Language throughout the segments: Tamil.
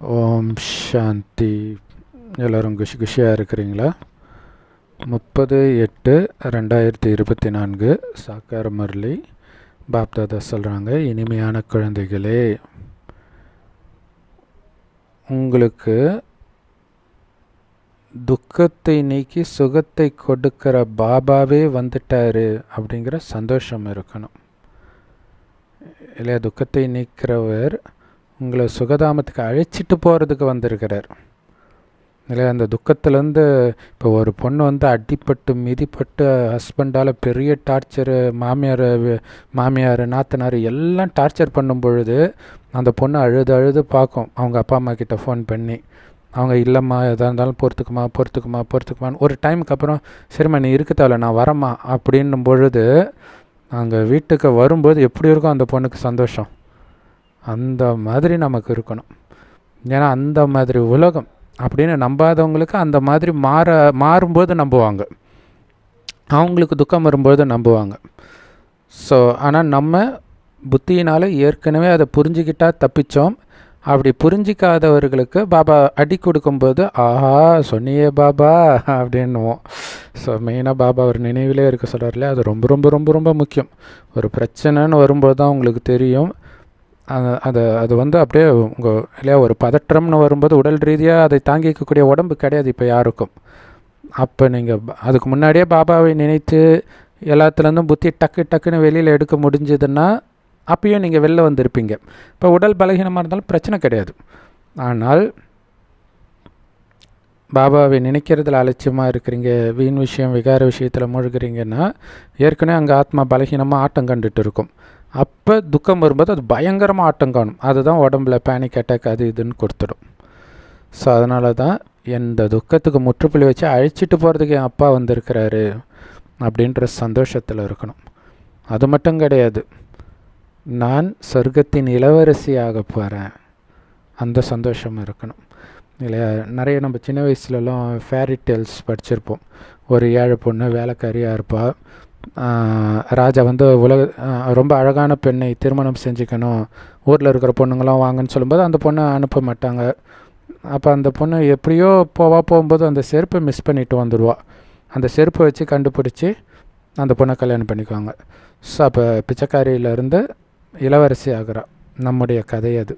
ஓம் சாந்தி. எல்லோரும் குஷியாக இருக்கிறீங்களா? 30/8/2024 சாக்கார முரளி பாப்தாதா சொல்கிறாங்க, இனிமையான குழந்தைகளே, உங்களுக்கு துக்கத்தை நீக்கி சுகத்தை கொடுக்கிற பாபாவே வந்துட்டாரு அப்படிங்கிற சந்தோஷம் இருக்கணும் இல்லையா? துக்கத்தை நீக்கிறவர் உங்களை சுகதாமத்துக்கு அழைச்சிட்டு போகிறதுக்கு வந்திருக்கிறார் இல்லையா? அந்த துக்கத்துலேருந்து இப்போ ஒரு பொண்ணு அடிப்பட்டு மிதிப்பட்டு ஹஸ்பண்டால் பெரிய டார்ச்சரு, மாமியார் நாத்தனார் எல்லாம் டார்ச்சர் பண்ணும் பொழுது அந்த பொண்ணு அழுது பார்க்கும் அவங்க அப்பா அம்மா கிட்ட ஃபோன் பண்ணி. அவங்க இல்லைம்மா, எதாக இருந்தாலும் பொறுத்துக்குமான்னு ஒரு டைமுக்கு அப்புறம் சரிம்மா நீ இருக்க தேவையில்ல, நான் வரம்மா அப்படின்னும் பொழுது அங்கே வீட்டுக்கு வரும்போது எப்படி இருக்கும் அந்த பொண்ணுக்கு சந்தோஷம். அந்த மாதிரி நமக்கு இருக்கணும். ஏன்னா அந்த மாதிரி உலகம் அப்படின்னு நம்பாதவங்களுக்கு அந்த மாதிரி மாறும்போது நம்புவாங்க, அவங்களுக்கு துக்கம் வரும்போது நம்புவாங்க. ஸோ ஆனால் நம்ம புத்தியினால் ஏற்கனவே அதை புரிஞ்சுக்கிட்டால் தப்பித்தோம். அப்படி புரிஞ்சிக்காதவர்களுக்கு பாபா அடி கொடுக்கும்போது ஆஹா சொன்னியே பாபா அப்படின்னுவோம். ஸோ மெயினாக பாபா ஒரு நினைவிலே இருக்க சொல்கிறார் இல்லையா? அது ரொம்ப ரொம்ப ரொம்ப ரொம்ப முக்கியம். ஒரு பிரச்சனைன்னு வரும்போது தான் உங்களுக்கு தெரியும். அது அப்படியே உங்கள் இல்லையா, ஒரு பதற்றம்னு வரும்போது உடல் ரீதியாக அதை தாங்கிக்கக்கூடிய உடம்பு கிடையாது இப்போ யாருக்கும். அப்போ நீங்கள் அதுக்கு முன்னாடியே பாபாவை நினைத்து எல்லாத்துலேருந்தும் புத்தி டக்குன்னு வெளியில் எடுக்க முடிஞ்சதுன்னா அப்பயும் நீங்கள் வெளில வந்திருப்பீங்க. இப்போ உடல் பலகீனமாக இருந்தாலும் பிரச்சனை கிடையாது. ஆனால் பாபாவை நினைக்கிறதுல அலட்சியமாக இருக்கிறீங்க, வீண் விஷயம் விகார விஷயத்தில் மூழ்கிறீங்கன்னா ஏற்கனவே அங்கே ஆத்மா பலகீனமாக ஆட்டம் கண்டுட்டு இருக்கும். அப்போ துக்கம் வரும்போது அது பயங்கரமாக ஆட்டம் காணும். அதுதான் உடம்புல பேனிக் அட்டாக் அது இதுன்னு கொடுத்துடும். ஸோ அதனால தான் எந்த துக்கத்துக்கு முற்றுப்புள்ளி வச்சு அழைச்சிட்டு போகிறதுக்கு என் அப்பா வந்திருக்கிறாரு அப்படின்ற சந்தோஷத்தில் இருக்கணும். அது மட்டும் கிடையாது, நான் சொர்க்கத்தின் இளவரசியாக போகிறேன், அந்த சந்தோஷம் இருக்கணும் இல்லையா? நிறைய நம்ம சின்ன வயசுலலாம் ஃபேரி டேல்ஸ் படிச்சிருப்போம். ஒரு ஏழை பொண்ணு வேலைக்காரியாக இருப்பாள். ராஜா ரொம்ப அழகான பெண்ணை திருமணம் செஞ்சுக்கணும், ஊரில் இருக்கிற பொண்ணுங்களாம் வாங்கன்னு சொல்லும்போது அந்த பொண்ணை அனுப்ப மாட்டாங்க. அப்போ அந்த பொண்ணு எப்படியோ போகும்போது அந்த செருப்பை மிஸ் பண்ணிட்டு வந்துடுவாள். அந்த செருப்பை வச்சு கண்டுபிடிச்சி அந்த பொண்ணை கல்யாணம் பண்ணிக்குவாங்க. ஸோ அப்போ பிச்சைக்காரியிலேருந்து இளவரசி ஆகிறா. நம்முடைய கதை அது.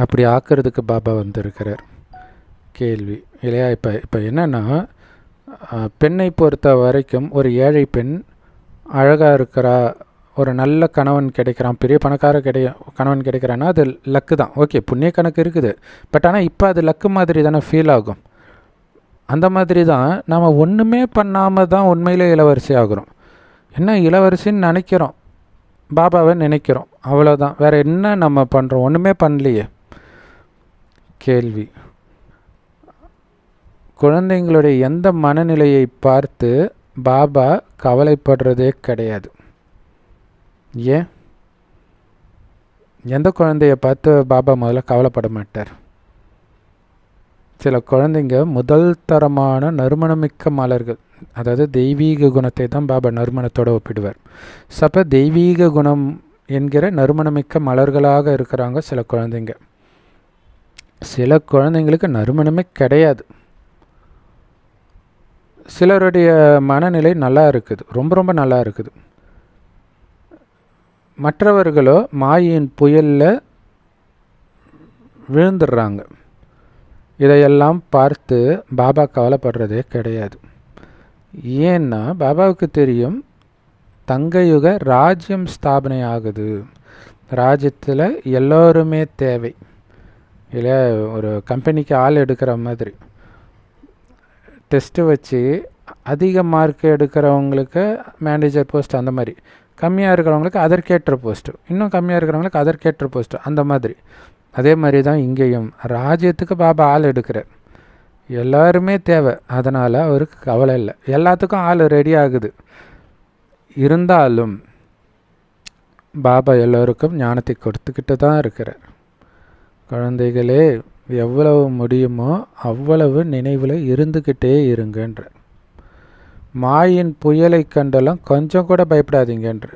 அப்படி ஆக்கிறதுக்கு பாபா வந்திருக்கிறார். கேள்வி இல்லையா? இப்போ என்னென்னா, பெண்ணை பொறுத்த வரைக்கும் ஒரு ஏழை பெண் அழகாக இருக்கிறா, ஒரு நல்ல கணவன் கிடைக்கிறான், பெரிய பணக்கார கணவன் கிடைக்கிறான்னா அது லக்கு தான். ஓகே, புண்ணிய கணக்கு இருக்குது. பட் ஆனால் இப்போ அது லக்கு மாதிரி தானே ஃபீல் ஆகும். அந்த மாதிரி தான் நம்ம ஒன்றுமே பண்ணாமல் தான் உண்மையிலே இளவரசி ஆகிறோம். என்ன இளவரசின்னு நினைக்கிறோம், பாபாவை நினைக்கிறோம், அவ்வளோதான். வேறு என்ன நம்ம பண்ணுறோம்? ஒன்றுமே பண்ணலையே. கேள்வி, குழந்தைங்களுடைய எந்த மனநிலையை பார்த்து பாபா கவலைப்படுறதே கிடையாது. ஏன்? எந்த குழந்தைய பார்த்து பாபா முதல்ல கவலைப்பட மாட்டார்? சில குழந்தைங்க முதல் தரமான நறுமணமிக்க மலர்கள், அதாவது தெய்வீக குணத்தை தான் பாபா நறுமணத்தோடு ஒப்பிடுவார். அப்போ தெய்வீக குணம் என்கிற நறுமணமிக்க மலர்களாக இருக்கிறாங்க சில குழந்தைங்க. சில குழந்தைங்களுக்கு நறுமணமே கிடையாது. சிலருடைய மனநிலை நல்லா இருக்குது, ரொம்ப ரொம்ப நல்லா இருக்குது. மற்றவர்களோ மாயின் புயலில் விழுந்துடுறாங்க. இதையெல்லாம் பார்த்து பாபா கவலைப்படுறதே கிடையாது. ஏன்னா பாபாவுக்கு தெரியும், தங்கயுக ராஜ்யம் ஸ்தாபனை ஆகுது, ராஜ்யத்தில் எல்லோருமே தேவை இல்லையா? ஒரு கம்பெனிக்கு ஆள் எடுக்கிற மாதிரி டெஸ்ட்டு வச்சு அதிக மார்க் எடுக்கிறவங்களுக்கு மேனேஜர் போஸ்ட், அந்த மாதிரி கம்மியாக இருக்கிறவங்களுக்கு அதற்கேற்ற போஸ்ட்டு, இன்னும் கம்மியாக இருக்கிறவங்களுக்கு அதற்கேற்ற போஸ்ட்டு, அந்த மாதிரி. அதே மாதிரி தான் இங்கேயும் ராஜ்யத்துக்கு பாபா ஆள் எடுக்கிறார். எல்லாருமே தேவை, அதனால் அவருக்கு கவலை இல்லை. எல்லாத்துக்கும் ஆள் ரெடி ஆகுது. இருந்தாலும் பாபா எல்லோருக்கும் ஞானத்தை கொடுத்துக்கிட்டு தான் இருக்கிறார். குழந்தைகளே, எவ்வளவு முடியுமோ அவ்வளவு நினைவில் இருந்துக்கிட்டே இருங்கன்ற. மாயின் புயலை கண்டெல்லாம் கொஞ்சம் கூட பயப்படாதீங்கன்ற.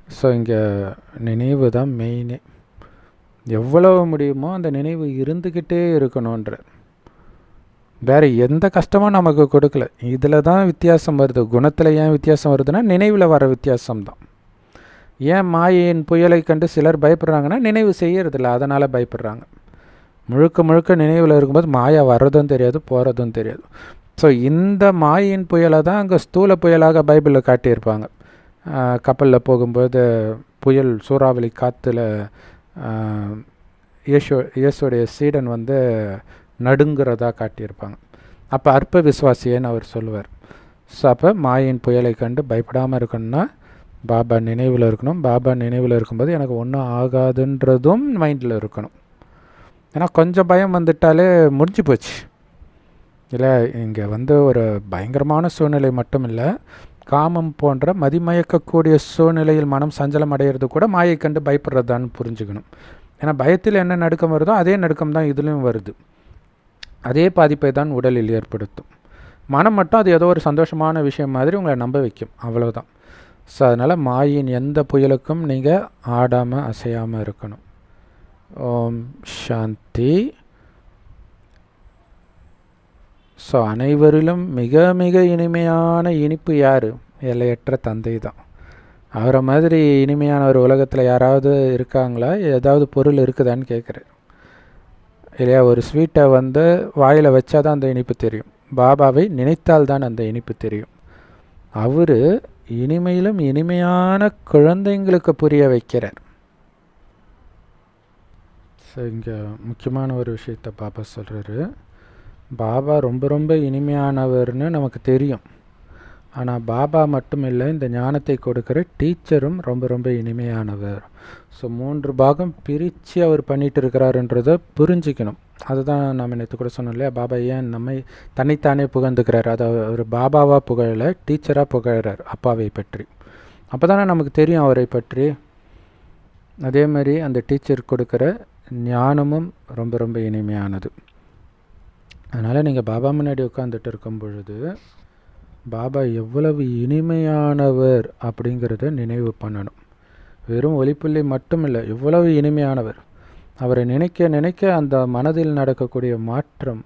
ஸோ இங்கே நினைவு தான் மெயினே. எவ்வளவு முடியுமோ அந்த நினைவு இருந்துக்கிட்டே இருக்கணுன்ற. வேறு எந்த கஷ்டமும் நமக்கு கொடுக்கல. இதில் தான் வித்தியாசம் வருது. குணத்தில் ஏன் வித்தியாசம் வருதுன்னா நினைவில் வர வித்தியாசம்தான். ஏன் மாயையின் புயலை கண்டு சிலர் பயப்படுறாங்கன்னா நினைவு செய்யறதில்ல, அதனால் பயப்படுறாங்க. முழுக்க முழுக்க நினைவில் இருக்கும்போது மாயா வர்றதும் தெரியாது, போகிறதும் தெரியாது. ஸோ இந்த மாயின் புயலை தான் அங்கே ஸ்தூல புயலாக பைபிளில் காட்டியிருப்பாங்க. கப்பலில் போகும்போது புயல் சூறாவளி காற்றுல இயேசுடைய சீடன் வந்து நடுங்கிறதா காட்டியிருப்பாங்க. அப்போ அற்ப விசுவாசியன்னு அவர் சொல்லுவார். ஸோ அப்போ மாயின் புயலை கண்டு பயப்படாமல் இருக்கணும்னா பாபா நினைவில் இருக்கணும். பாபா நினைவில் இருக்கும்போது எனக்கு ஒன்றும் ஆகாதுன்றதும் மைண்டில் இருக்கணும். ஏன்னா கொஞ்சம் பயம் வந்துட்டாலே முடிஞ்சு போச்சு இல்லை. இங்கே வந்து ஒரு பயங்கரமான சூழ்நிலை மட்டும் இல்லை, காமம் போன்ற மதிமயக்கக்கூடிய சூழ்நிலையில் மனம் சஞ்சலம் அடைகிறது கூட மாயை கண்டு பயப்படுறதான்னு புரிஞ்சுக்கணும். ஏன்னா பயத்தில் என்ன நடுக்கம் வருதோ அதே நடுக்கம் தான் இதுலேயும் வருது. அதே பாதிப்பை தான் உடலில் ஏற்படுத்தும். மனம் மட்டும் அது ஏதோ ஒரு சந்தோஷமான விஷயம் மாதிரி உங்களை நம்ப வைக்கும், அவ்வளோதான். ஸோ அதனால் மாயின் எந்த புயலுக்கும் நீங்கள் ஆடாமல் அசையாமல் இருக்கணும். ஓம் சாந்தி. ஸோ அனைவரிலும் மிக மிக இனிமையான இனிப்பு யார்? எல்லையற்ற தந்தை தான். அவரை மாதிரி இனிமையான ஒரு உலகத்தில் யாராவது இருக்காங்களா? ஏதாவது பொருள் இருக்குதான்னு கேட்குறேன் இல்லையா? ஒரு ஸ்வீட்டை வந்து வாயில் வச்சா தான் அந்த இனிப்பு தெரியும். பாபாவை நினைத்தால் தான் அந்த இனிப்பு தெரியும். அவர் இனிமையிலும் இனிமையான குழந்தைங்களுக்கு புரிய வைக்கிறார். ஸோ இங்கே முக்கியமான ஒரு விஷயத்தை பாபா சொல்கிறாரு. பாபா ரொம்ப ரொம்ப இனிமையானவர்னு நமக்கு தெரியும். ஆனால் பாபா மட்டும் இல்லை, இந்த ஞானத்தை கொடுக்குற டீச்சரும் ரொம்ப ரொம்ப இனிமையானவர். ஸோ 3 பாகம் பிரித்து அவர் பண்ணிகிட்டு இருக்கிறாருன்றதை புரிஞ்சிக்கணும். அதுதான் நம்ம நேற்று கூட சொன்னோம் இல்லையா, பாபா ஏன் நம்மை தன்னைத்தானே புகழ்ந்துக்கிறார். அதை அவர் பாபாவாக புகழலை, டீச்சராக புகழறார் அப்பாவை பற்றி. அப்போ தானே நமக்கு தெரியும் அவரை பற்றி. அதே மாதிரி அந்த டீச்சர் கொடுக்குற ஞானமும் ரொம்ப ரொம்ப இனிமையானது. அதனால் நீங்கள் பாபா முன்னாடி உட்காந்துட்டு இருக்கும் பொழுது பாபா எவ்வளவு இனிமையானவர் அப்படிங்கிறத நினைவு பண்ணணும். வெறும் ஒலிப்புள்ளி மட்டும் இல்லை, எவ்வளவு இனிமையானவர். அவரை நினைக்க நினைக்க அந்த மனதில் நடக்கக்கூடிய மாற்றம்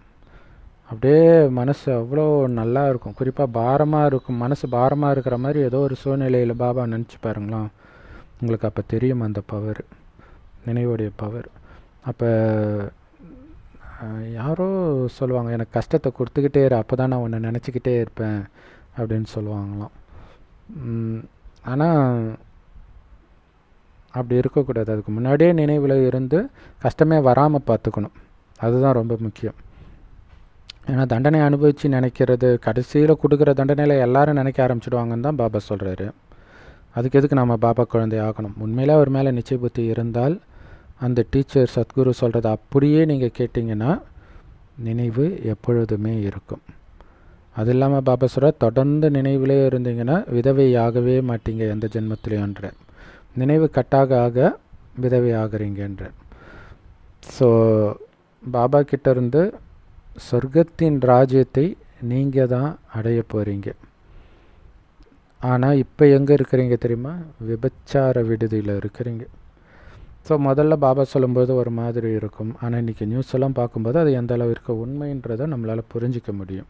அப்படியே மனசு அவ்வளோ நல்லா இருக்கும். குறிப்பாக பாரமாக இருக்கும், மனசு பாரமாக இருக்கிற மாதிரி ஏதோ ஒரு சூழ்நிலையில் பாபா நினச்சி பாருங்களாம், உங்களுக்கு அப்போ தெரியும் அந்த பவர், நினைவுடைய பவர். அப்போ யாரோ சொல்லுவாங்க, எனக்கு கஷ்டத்தை கொடுத்துக்கிட்டே இரு, அப்போ தான் நான் உன்னை நினச்சிக்கிட்டே இருப்பேன் அப்படின்னு சொல்லுவாங்களாம். ஆனால் அப்படி இருக்கக்கூடாது. அதுக்கு முன்னாடியே நினைவில் இருந்து கஷ்டமே வராமல் பார்த்துக்கணும். அதுதான் ரொம்ப முக்கியம். ஏன்னா தண்டனை அனுபவித்து நினைக்கிறது, கடைசியில் கொடுக்குற தண்டனையில் எல்லாரும் நினைக்க ஆரம்பிச்சிடுவாங்கன்னு தான் பாபா சொல்கிறாரு. அதுக்கு எதுக்கு நம்ம பாபா குழந்தை ஆகணும்? உண்மையிலே அவர் மேலே நிச்சய புத்தி இருந்தால் அந்த டீச்சர் சத்குரு சொல்கிறத அப்படியே நீங்கள் கேட்டிங்கன்னா நினைவு எப்பொழுதுமே இருக்கும். அது இல்லாமல் பாபா சொல்கிற தொடர்ந்து நினைவிலே இருந்தீங்கன்னா விதவை ஆகவே மாட்டீங்க எந்த ஜென்மத்திலேன்ற. நினைவு கட்டாக ஆக விதவை ஆகிறீங்கன்ற. ஸோ பாபா கிட்டேருந்து சொர்க்கத்தின் ராஜ்யத்தை நீங்கள் தான் அடைய போகிறீங்க. ஆனால் இப்போ எங்கே இருக்கிறீங்க தெரியுமா? விபச்சார விடுதியில் இருக்கிறீங்க. ஸோ முதல்ல பாபா சொல்லும்போது ஒரு மாதிரி இருக்கும், ஆனால் இன்றைக்கி நியூஸ் எல்லாம் பார்க்கும்போது அது எந்த அளவிற்கு உண்மைன்றதை நம்மளால் புரிஞ்சிக்க முடியும்.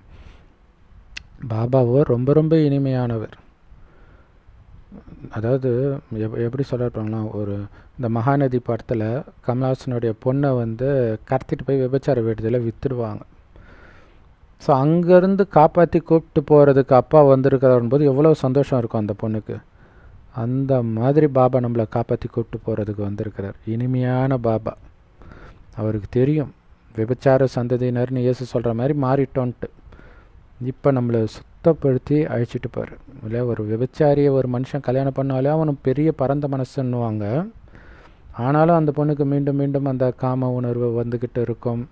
பாபாவோ ரொம்ப ரொம்ப இனிமையானவர். அதாவது எப்படி சொல்லிருப்பாங்களா, ஒரு இந்த மகாநதி படத்தில் கமல்ஹாசனுடைய பொண்ணை வந்து கடத்திட்டு போய் விபச்சார விடுதியில் விற்றுடுவாங்க. ஸோ அங்கேருந்து காப்பாற்றி கூப்பிட்டு போகிறதுக்கு அப்பா வந்திருக்கிறாருன்னு போது எவ்வளோ சந்தோஷம் இருக்கும் அந்த பொண்ணுக்கு. அந்த மாதிரி பாபா நம்மளை காப்பாற்றி கூப்பிட்டு போகிறதுக்கு வந்திருக்கிறார். இனிமையான பாபா. அவருக்கு தெரியும் விபச்சார சந்ததியினர்னு இயேசு சொல்கிற மாதிரி மாறிட்டோன்ட்டு. இப்போ நம்மளை சுத்தப்படுத்தி அழைச்சிட்டு போகிறார் இல்லை. ஒரு விபச்சாரியை ஒரு மனுஷன் கல்யாணம் பண்ணாலே அவனும் பெரிய பரந்த மனசுன்னுவாங்க. ஆனாலும் அந்த பொண்ணுக்கு மீண்டும் மீண்டும் அந்த காம உணர்வு வந்துக்கிட்டு இருக்கும்.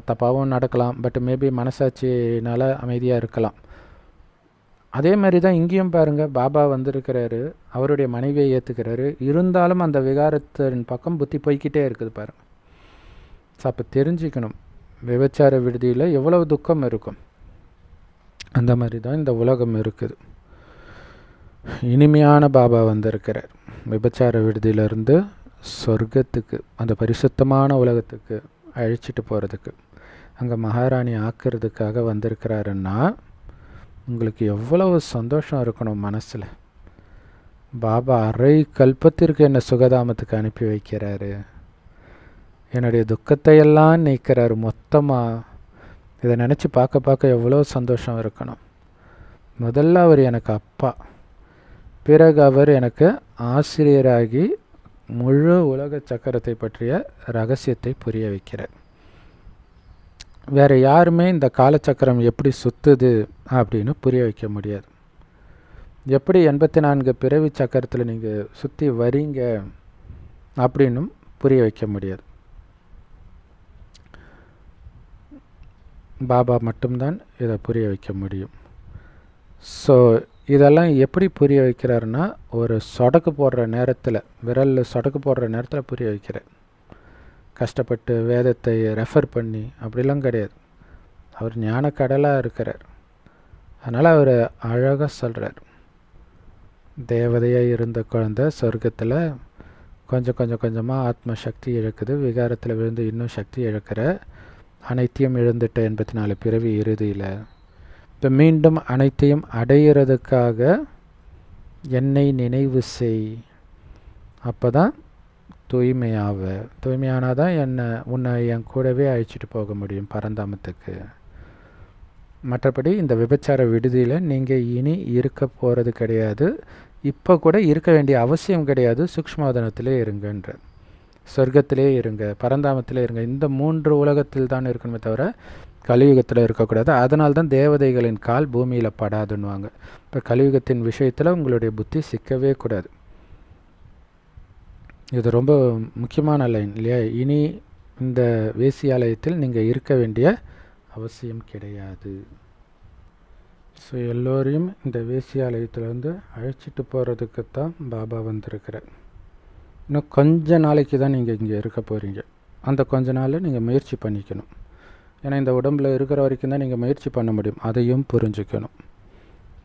தப்பாகவும் நடக்கலாம், பட் மேபி மனசாட்சினால் அமைதியாக இருக்கலாம். அதே மாதிரி தான் இங்கேயும் பாருங்கள், பாபா வந்திருக்கிறாரு, அவருடைய மனைவியை ஏற்றுக்கிறாரு, இருந்தாலும் அந்த விகாரத்தின் பக்கம் புத்தி போய்கிட்டே இருக்குது பாருங்கள். ஸோ அப்போ தெரிஞ்சுக்கணும் விபச்சார விடுதியில் எவ்வளவு துக்கம் இருக்கும். அந்த மாதிரி தான் இந்த உலகம் இருக்குது. இனிமையான பாபா வந்திருக்கிறார். விபச்சார விடுதியிலிருந்து சொர்க்கத்துக்கு, அந்த பரிசுத்தமான உலகத்துக்கு அழைச்சிட்டு போகிறதுக்கு, அங்கே மகாராணி ஆக்கிறதுக்காக வந்திருக்கிறாருன்னா உங்களுக்கு எவ்வளவு சந்தோஷம் இருக்கணும் மனசில். பாபா அரை கல்பத்திற்கு என்னை சுகதாமத்துக்கு அனுப்பி வைக்கிறாரு, என்னுடைய துக்கத்தையெல்லாம் நீக்கிறாரு மொத்தமாக. இதை நினச்சி பார்க்க பார்க்க எவ்வளோ சந்தோஷம் இருக்கணும். முதல்ல அவர் எனக்கு அப்பா, பிறகு அவர் எனக்கு ஆசிரியராகி முழு உலக சக்கரத்தை பற்றிய ரகசியத்தை புரிய வைக்கிறார். வேறு யாருமே இந்த காலச்சக்கரம் எப்படி சுற்றுது அப்படின்னு புரிய வைக்க முடியாது. எப்படி 84 பிறவி சக்கரத்தில் நீங்கள் சுற்றி வரீங்க அப்படின்னும் புரிய வைக்க முடியாது. பாபா மட்டும்தான் இதை புரிய வைக்க முடியும். ஸோ இதெல்லாம் எப்படி புரிய வைக்கிறாருன்னா, ஒரு சொடக்கு போடுற நேரத்தில், விரலில் சொடக்கு போடுற நேரத்தில் புரிய வைக்கிறார். கஷ்டப்பட்டு வேதத்தை ரெஃபர் பண்ணி அப்படிலாம் கிடையாது. அவர் ஞான கடலாக இருக்கிறார். அதனால் அவர் அழகாக சொல்கிறார், தேவதையாக இருந்த குழந்தை சொர்க்கத்தில் கொஞ்சம் கொஞ்சமாக ஆத்ம சக்தி இழக்குது, விகாரத்தில் விழுந்து இன்னும் சக்தி இழக்கிற, அனைத்தையும் இழந்துட்ட 84 பிறவி இறுதியில் இப்போ மீண்டும் அனைத்தையும் அடையிறதுக்காக என்னை நினைவு செய், அப்போ தான் தூய்மையானால் தான் உன்னை என் கூடவே அழைச்சிட்டு போக முடியும் பரந்தாமத்துக்கு. மற்றபடி இந்த விபச்சார விடுதியில் நீங்கள் இனி இருக்க போகிறது கிடையாது, இப்போ கூட இருக்க வேண்டிய அவசியம் கிடையாது. சூக்ஷ்மவதனத்திலே இருங்கன்ற, சொர்க்கத்திலே இருங்க, பரந்தாமத்திலே இருங்க. இந்த 3 உலகத்தில் தான் இருக்கணுமே தவிர கலியுகத்தில் இருக்கக்கூடாது. அதனால தான் தேவதைகளின் கால் பூமியில் படாதுன்னுவாங்க. இப்போ கலியுகத்தின் விஷயத்தில் உங்களுடைய புத்தி சிக்கவே கூடாது. இது ரொம்ப முக்கியமான லைன் இல்லையா? இனி இந்த வேசியாலயத்தில் நீங்கள் இருக்க வேண்டிய அவசியம் கிடையாது. ஸோ எல்லோரையும் இந்த வேசியாலயத்திலேருந்து அழைச்சிட்டு போகிறதுக்குத்தான் பாபா வந்திருக்கிறார். இன்னும் கொஞ்ச நாளைக்கு தான் நீங்கள் இங்கே இருக்க போகிறீங்க. அந்த கொஞ்ச நாள் நீங்கள் முயற்சி பண்ணிக்கணும். ஏன்னா இந்த உடம்பில் இருக்கிற வரைக்கும் தான் நீங்கள் முயற்சி பண்ண முடியும். அதையும் புரிஞ்சுக்கணும்.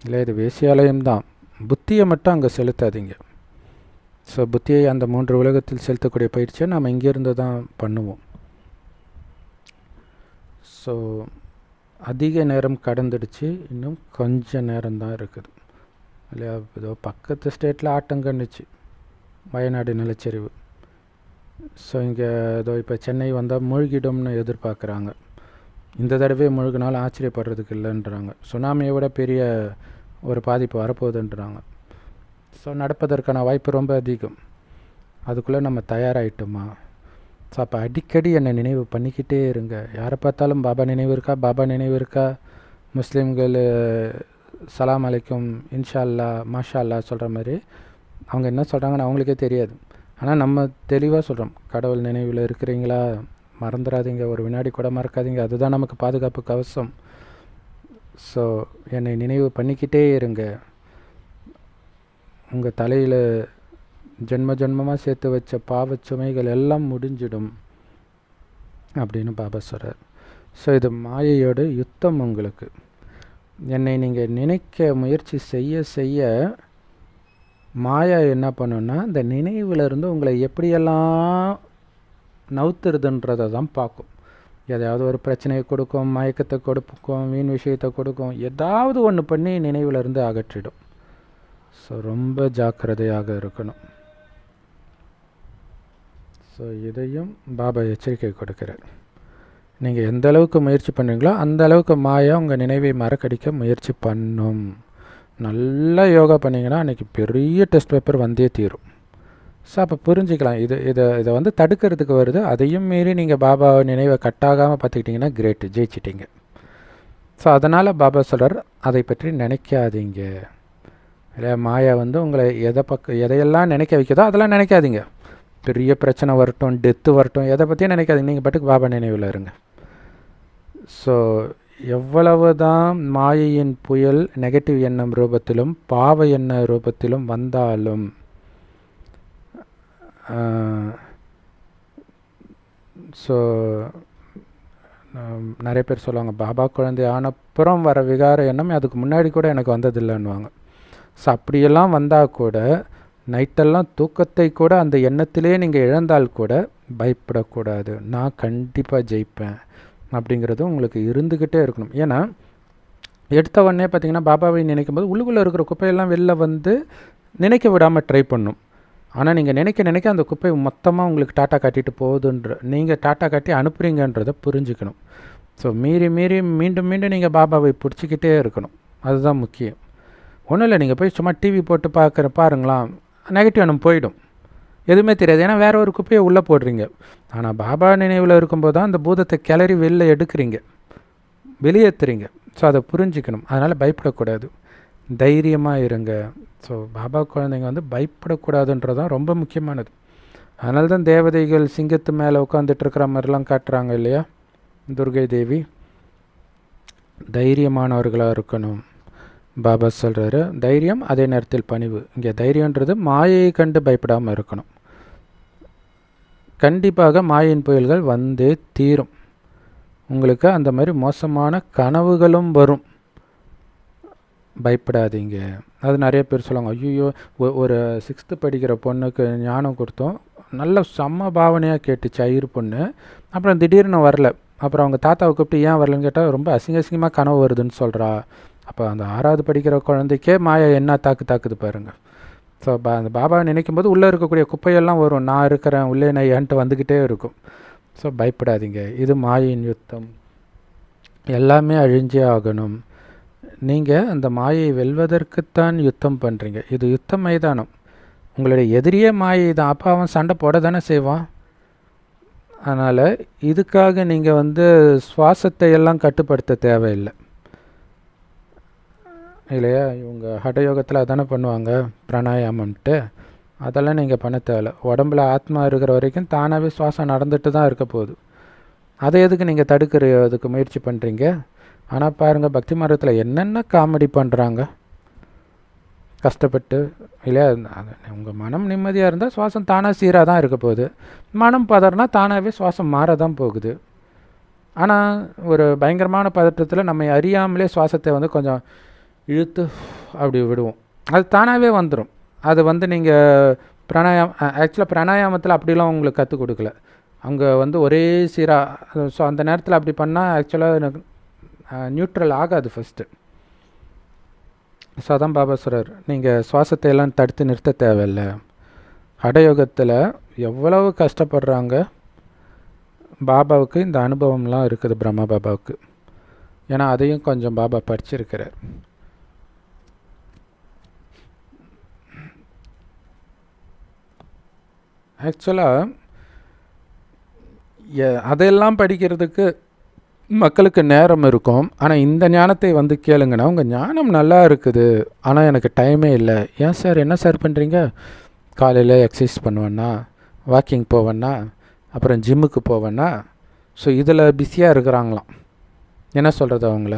இல்லை, இது வேசியாலயம்தான். புத்தியை மட்டும் அங்கே செலுத்தாதீங்க. ஸோ புத்தியை அந்த 3 உலகத்தில் செலுத்தக்கூடிய பயிற்சியை நாம் இங்கேருந்து தான் பண்ணுவோம். ஸோ அதிக நேரம் கடந்துடுச்சு, இன்னும் கொஞ்சம் நேரம்தான் இருக்குது இல்லையா? ஏதோ பக்கத்து ஸ்டேட்டில் ஆட்டம் கண்டுச்சு, வயநாடு நிலச்சரிவு. ஸோ இங்கே ஏதோ இப்போ சென்னை வந்தால் மூழ்கிடும்னு எதிர்பார்க்குறாங்க. இந்த தடவை முழுகினாலும் ஆச்சரியப்படுறதுக்கு இல்லைன்றாங்க. சுனாமியை விட பெரிய ஒரு பாதிப்பு வரப்போகுதுன்றாங்க. ஸோ நடப்பதற்கான வாய்ப்பு ரொம்ப அதிகம். அதுக்குள்ளே நம்ம தயாராகிட்டோமா? ஸோ அப்போ அடிக்கடி என்னை நினைவு பண்ணிக்கிட்டே இருங்க. யாரை பார்த்தாலும் பாபா நினைவு இருக்கா, பாபா நினைவு இருக்கா. முஸ்லீம்கள் சலாம் அலைக்கும், இன்ஷா அல்லா, மாஷா அல்லா சொல்கிற மாதிரி அவங்க என்ன சொல்கிறாங்கன்னு அவங்களுக்கே தெரியாது. ஆனால் நம்ம தெளிவாக சொல்கிறோம், கடவுள் நினைவில் இருக்கிறீங்களா, மறந்துடாதீங்க, ஒரு வினாடி கூட மறக்காதீங்க, அதுதான் நமக்கு பாதுகாப்பு கவசம். ஸோ என்னை நினைவு பண்ணிக்கிட்டே இருங்க. உங்கள் தலையில் ஜென்மமாக சேர்த்து வச்ச பாவச்சுமைகள் எல்லாம் முடிஞ்சிடும் அப்படின்னு பாபா சொல்கிறார். ஸோ இது மாயையோட யுத்தம். உங்களுக்கு என்னை நீங்கள் நினைக்க முயற்சி செய்ய மாயா என்ன பண்ணுன்னா, இந்த நினைவிலிருந்து உங்களை எப்படியெல்லாம் நவுத்துறதுன்றதை தான் பார்க்கும். எதையாவது ஒரு பிரச்சனையை கொடுக்கும், மயக்கத்தை கொடுக்கும், வீண் விஷயத்தை கொடுக்கும், ஏதாவது ஒன்று பண்ணி நினைவிலிருந்து அகற்றிடும். ஸோ ரொம்ப ஜாக்கிரதையாக இருக்கணும். ஸோ இதையும் பாபா எச்சரிக்கை கொடுக்கிறார். நீங்கள் எந்த அளவுக்கு முயற்சி பண்ணுறீங்களோ அந்த அளவுக்கு மாயா உங்கள் நினைவை மறக்கடிக்க முயற்சி பண்ணும். நல்லா யோகா பண்ணிங்கன்னா அன்றைக்கி பெரிய டெஸ்ட் பேப்பர் வந்தே தீரும். ஸோ அப்போ புரிஞ்சிக்கலாம், இதை வந்து தடுக்கிறதுக்கு வருது. அதையும் மீறி நீங்கள் பாபா நினைவை கட்டாகாமல் பார்த்துக்கிட்டிங்கன்னா கிரேட்டு, ஜெயிச்சிட்டிங்க. ஸோ அதனால் பாபா சொல்கிறார், அதை பற்றி நினைக்காதீங்க இல்லையா? மாயா வந்து உங்களை எதையெல்லாம் நினைக்க வைக்கிறதோ அதெல்லாம் நினைக்காதீங்க. பெரிய பிரச்சனை வரட்டும், டெத்து வரட்டும், எதை பற்றியும் நினைக்காதீங்க. நீங்கள் பாட்டுக்கு பாபா நினைவில் இருங்க. ஸோ எவ்வளவு தான் மாயையின் புயல் நெகட்டிவ் எண்ணம் ரூபத்திலும் பாவ எண்ண ரூபத்திலும் வந்தாலும், ஸோ நிறைய பேர் சொல்லுவாங்க, பாபா குழந்தை ஆனப்புறம் வர விகார எண்ணம் அதுக்கு முன்னாடி கூட எனக்கு வந்ததில்லைன்னுவாங்க. ஸோ அப்படியெல்லாம் வந்தால் கூட நைட்டெல்லாம் தூக்கத்தை கூட அந்த எண்ணத்திலே நீங்கள் இழந்தால் கூட பயப்படக்கூடாது. நான் கண்டிப்பாக ஜெயிப்பேன் அப்படிங்கிறது உங்களுக்கு இருந்துக்கிட்டே இருக்கணும். ஏன்னா எடுத்த உடனே பார்த்திங்கன்னா பாபாவை நினைக்கும் போது உள்ளுக்குள்ளே இருக்கிற குப்பையெல்லாம் வெளில வந்து நினைக்க விடாமல் ட்ரை பண்ணும். ஆனால் நீங்கள் நினைக்க அந்த குப்பை மொத்தமாக உங்களுக்கு டாட்டா காட்டிட்டு போகுதுன்ற, நீங்கள் டாட்டா காட்டி அனுப்புகிறீங்கன்றதை புரிஞ்சுக்கணும். ஸோ மீறி மீண்டும் நீங்கள் பாபாவை பிடிச்சிக்கிட்டே இருக்கணும். அதுதான் முக்கியம். ஒன்றும் இல்லை, நீங்கள் போய் சும்மா டிவி போட்டு பாருங்களாம், நெகட்டிவ் எண்ணம் போயிடும், எதுவுமே தெரியாது. ஏன்னா வேறு ஒரு குப்பையை உள்ளே போடுறீங்க. ஆனால் பாபா நினைவில் இருக்கும்போது தான் அந்த பூதத்தை கிளறி வெளில எடுக்கிறீங்க, வெளியேற்றுறீங்க. ஸோ அதை புரிஞ்சுக்கணும். அதனால் பயப்படக்கூடாது, தைரியமாக இருங்க. ஸோ பாபா குழந்தைங்க வந்து பயப்படக்கூடாதுன்றது தான் ரொம்ப முக்கியமானது. அதனால தான் தேவதைகள் சிங்கத்து மேலே உட்காந்துட்டு இருக்கிற மாதிரிலாம் காட்டுறாங்க இல்லையா, துர்கை தேவி. தைரியமானவர்களாக இருக்கணும். பாபா சொல்கிறாரு தைரியம், அதே நேரத்தில் பணிவு. இங்கே தைரியன்றது மாயையை கண்டு பயப்படாமல் இருக்கணும். கண்டிப்பாக மாயின் புயல்கள் வந்தே தீரும். உங்களுக்கு அந்த மாதிரி மோசமான கனவுகளும் வரும், பயப்படாதீங்க. அது நிறைய பேர் சொல்லுவாங்க, ஐயோ ஒரு 6th படிக்கிற பொண்ணுக்கு ஞானம் கொடுத்தோம், நல்ல செம்ம பாவனையாக கேட்டுச்சு ஐயர் பொண்ணு. அப்புறம் திடீர்னு வரல. அப்புறம் அவங்க தாத்தாவை கூப்பிட்டு ஏன் வரலன்னு கேட்டால் ரொம்ப அசிங்கமாக கனவு வருதுன்னு சொல்கிறா. அப்போ அந்த 6வது படிக்கிற குழந்தைக்கே மாயா என்ன தாக்குது பாருங்கள். ஸோ அந்த பாபாவை நினைக்கும் போது உள்ளே இருக்கக்கூடிய குப்பையெல்லாம் வரும், நான் இருக்கிறேன் உள்ளே நான் ஏன்ட்டு வந்துக்கிட்டே இருக்கும். ஸோ பயப்படாதீங்க, இது மாயின் யுத்தம், எல்லாமே அழிஞ்சே ஆகணும். நீங்கள் அந்த மாயை வெல்வதற்குத்தான் யுத்தம் பண்ணுறீங்க. இது யுத்த மைதானம். உங்களுடைய எதிரியே மாயை தான். அப்போ அவன் சண்டை போட தானே செய்வான். அதனால் இதுக்காக நீங்கள் வந்து சுவாசத்தை எல்லாம் கட்டுப்படுத்த தேவையில்லை இல்லையா. இவங்க ஹடயோகத்தில் அதானே பண்ணுவாங்க, பிராணாயாமம்ட்டு. அதெல்லாம் நீங்கள் பண்ண தேவையில்லை. உடம்புல ஆத்மா இருக்கிற வரைக்கும் தானாகவே சுவாசம் நடந்துட்டு தான் இருக்க போகுது. அதை எதுக்கு நீங்கள் தடுக்கிறதுக்கு முயற்சி பண்ணுறீங்க? ஆனால் பாருங்கள், பக்தி மார்க்கத்தில் என்னென்ன காமெடி பண்ணுறாங்க கஷ்டப்பட்டு இல்லையா. உங்கள் மனம் நிம்மதியாக இருந்தால் சுவாசம் தானாக சீராக தான் இருக்க போகுது. மனம் பதறினா தானாகவே சுவாசம் மாற தான் போகுது. ஆனால் ஒரு பயங்கரமான பதற்றத்தில் நம்ம அறியாமலே சுவாசத்தை வந்து கொஞ்சம் இழுத்து அப்படி விடுவோம், அது தானாகவே வந்துடும். அது வந்து நீங்கள் ஆக்சுவலாக பிராணாயாமத்தில் அப்படிலாம் உங்களுக்கு கற்றுக் கொடுக்கல. அங்கே வந்து ஒரே சீராக. ஸோ அந்த நேரத்தில் அப்படி பண்ணால் ஆக்சுவலாக எனக்கு நியூட்ரல் ஆகாது ஃபஸ்ட்டு. ஸோ அதான் பாபா சொல்கிறார், நீங்கள் சுவாசத்தை எல்லாம் தடுத்து நிறுத்த தேவையில்லை. ஹடயோகத்தில் எவ்வளவு கஷ்டப்படுறாங்க. பாபாவுக்கு இந்த அனுபவம்லாம் இருக்குது, பிரம்மா பாபாவுக்கு. ஏன்னா அதையும் கொஞ்சம் பாபா படிச்சிருக்கிறார். ஆக்சுவலாக அதெல்லாம் படிக்கிறதுக்கு மக்களுக்கு நேரம் இருக்கும். ஆனால் இந்த ஞானத்தை வந்து கேளுங்கன்னா, உங்கள் ஞானம் நல்லா இருக்குது ஆனால் எனக்கு டைமே இல்லை. ஏன் சார், என்ன சார் பண்ணுறீங்க? காலையில் எக்ஸசைஸ் பண்ணுவேன்னா, வாக்கிங் போவேன்னா, அப்புறம் ஜிம்முக்கு போவேன்னா. ஸோ இதில் பிஸியாக இருக்கிறாங்களாம். என்ன சொல்கிறது அவங்கள?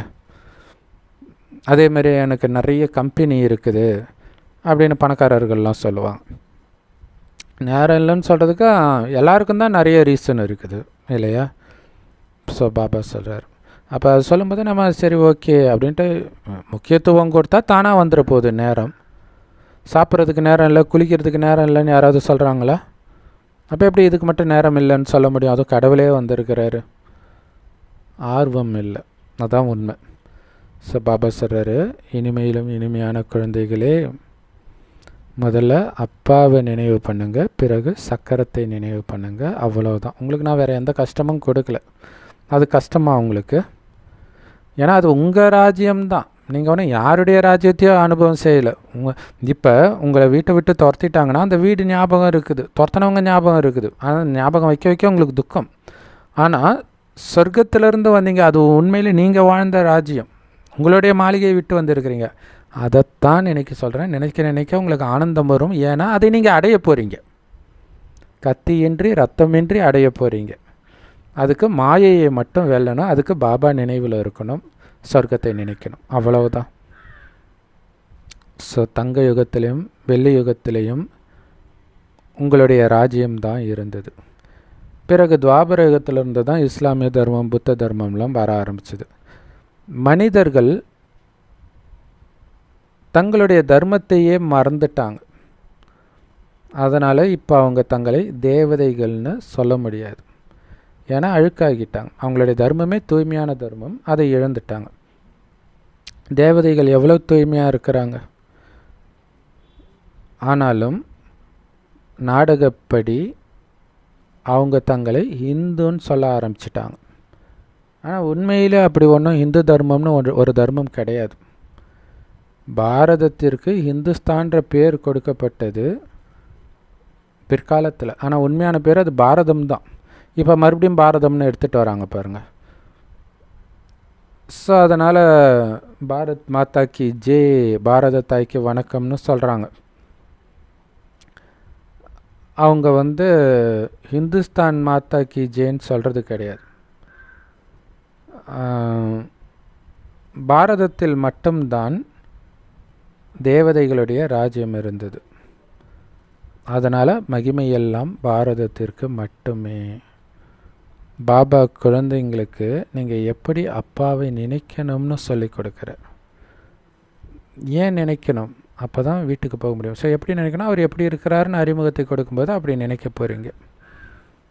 அதேமாரி எனக்கு நிறைய கம்பெனி இருக்குது அப்படின்னு பணக்காரர்கள்லாம் சொல்லுவாங்க. நேரம் இல்லைன்னு சொல்கிறதுக்கு எல்லாருக்கும் தான் நிறைய ரீசன் இருக்குது இல்லையா. ஸோ பாபா சொல்கிறார். அப்போ அது சொல்லும்போது நம்ம சரி ஓகே அப்படின்ட்டு முக்கியத்துவம் கொடுத்தா தானாக வந்துட போகுது. நேரம் சாப்பிட்றதுக்கு நேரம் இல்லை, குளிக்கிறதுக்கு நேரம் இல்லைன்னு யாராவது சொல்கிறாங்களா? அப்போ எப்படி இதுக்கு மட்டும் நேரம் இல்லைன்னு சொல்ல முடியும்? அதுவும் கடவுளே வந்திருக்கிறாரு. ஆர்வம் இல்லை, அதுதான் உண்மை. ஸோ பாபா சொல்கிறாரு, இனிமையிலும் இனிமையான குழந்தைகளே, முதல்ல அப்பாவை நினைவு பண்ணுங்கள், பிறகு சக்கரத்தை நினைவு பண்ணுங்கள். அவ்வளோதான். உங்களுக்கு நான் வேறு எந்த கஷ்டமும் கொடுக்கல. அது கஷ்டமாக உங்களுக்கு? ஏன்னா அது உங்கள் ராஜ்யம்தான். நீங்கள் ஒன்றும் யாருடைய ராஜ்யத்தையும் அனுபவம் செய்யலை. இப்போ உங்களை வீட்டை விட்டு துரத்திட்டாங்கன்னா அந்த வீடு ஞாபகம் இருக்குது, துரத்தினவங்க ஞாபகம் இருக்குது. ஆனால் ஞாபகம் வைக்க உங்களுக்கு துக்கம். ஆனால் சொர்க்கத்திலேருந்து வந்தீங்க, அது உண்மையிலே நீங்கள் வாழ்ந்த ராஜ்யம். உங்களுடைய மாளிகையை விட்டு வந்திருக்கிறீங்க. அதைத்தான் நினைக்க சொல்கிறேன். நினைக்க உங்களுக்கு ஆனந்தம் வரும். ஏன்னா அதை நீங்கள் அடைய போகிறீங்க. கத்தியின்றி ரத்தமின்றி அடைய போகிறீங்க. அதுக்கு மாயையை மட்டும் வெல்லணும். அதுக்கு பாபா நினைவில் இருக்கணும், சொர்க்கத்தை நினைக்கணும். அவ்வளவுதான். ஸோ தங்க யுகத்திலையும் வெள்ளி யுகத்திலையும் உங்களுடைய ராஜ்யம்தான் இருந்தது. பிறகு துவாபர யுகத்திலிருந்து தான் இஸ்லாமிய தர்மம், புத்த தர்மம்லாம் வர ஆரம்பிச்சது. மனிதர்கள் தங்களுடைய தர்மத்தையே மறந்துட்டாங்க. அதனால் இப்போ அவங்க தங்களை தேவதைகள்னு சொல்ல முடியாது. ஏன்னா அழுக்காகிட்டாங்க. அவங்களுடைய தர்மமே தூய்மையான தர்மம், அதை இழந்துட்டாங்க. தேவதைகள் எவ்வளோ தூய்மையாக இருக்கிறாங்க. ஆனாலும் நாடகப்படி அவங்க தங்களை இந்துன்னு சொல்ல ஆரம்பிச்சிட்டாங்க. ஆனால் உண்மையில் அப்படி ஒன்றும் இந்து தர்மம்னு ஒரு தர்மம் கிடையாது. பாரதத்திற்கு இந்துஸ்தான்ற பேர் கொடுக்கப்பட்டது பிற்காலத்தில். ஆனால் உண்மையான பேர் அது பாரதம் தான். இப்போ மறுபடியும் பாரதம்னு எடுத்துகிட்டு வராங்க பாருங்கள். ஸோ அதனால் பாரத் மாதாக்கு ஜே, பாரத தாய்க்கு வணக்கம்னு சொல்கிறாங்க. அவங்க ஹிந்துஸ்தான் மாதாக்கு ஜேன்னு சொல்கிறது கிடையாது. பாரதத்தில் மட்டும்தான் தேவதைகளுடைய ராஜ்யம் இருந்தது. அதனால் மகிமையெல்லாம் பாரதத்திற்கு மட்டுமே. பாபா குழந்தைங்களுக்கு நீங்கள் எப்படி அப்பாவை நினைக்கணும்னு சொல்லி கொடுக்குறார். ஏன் நினைக்கணும்? அப்போ தான் வீட்டுக்கு போக முடியும். ஸோ எப்படி நினைக்கணும்? அவர் எப்படி இருக்கிறாருன்னு அறிமுகத்தை கொடுக்கும்போது அப்படி நினைக்க போகிறீங்க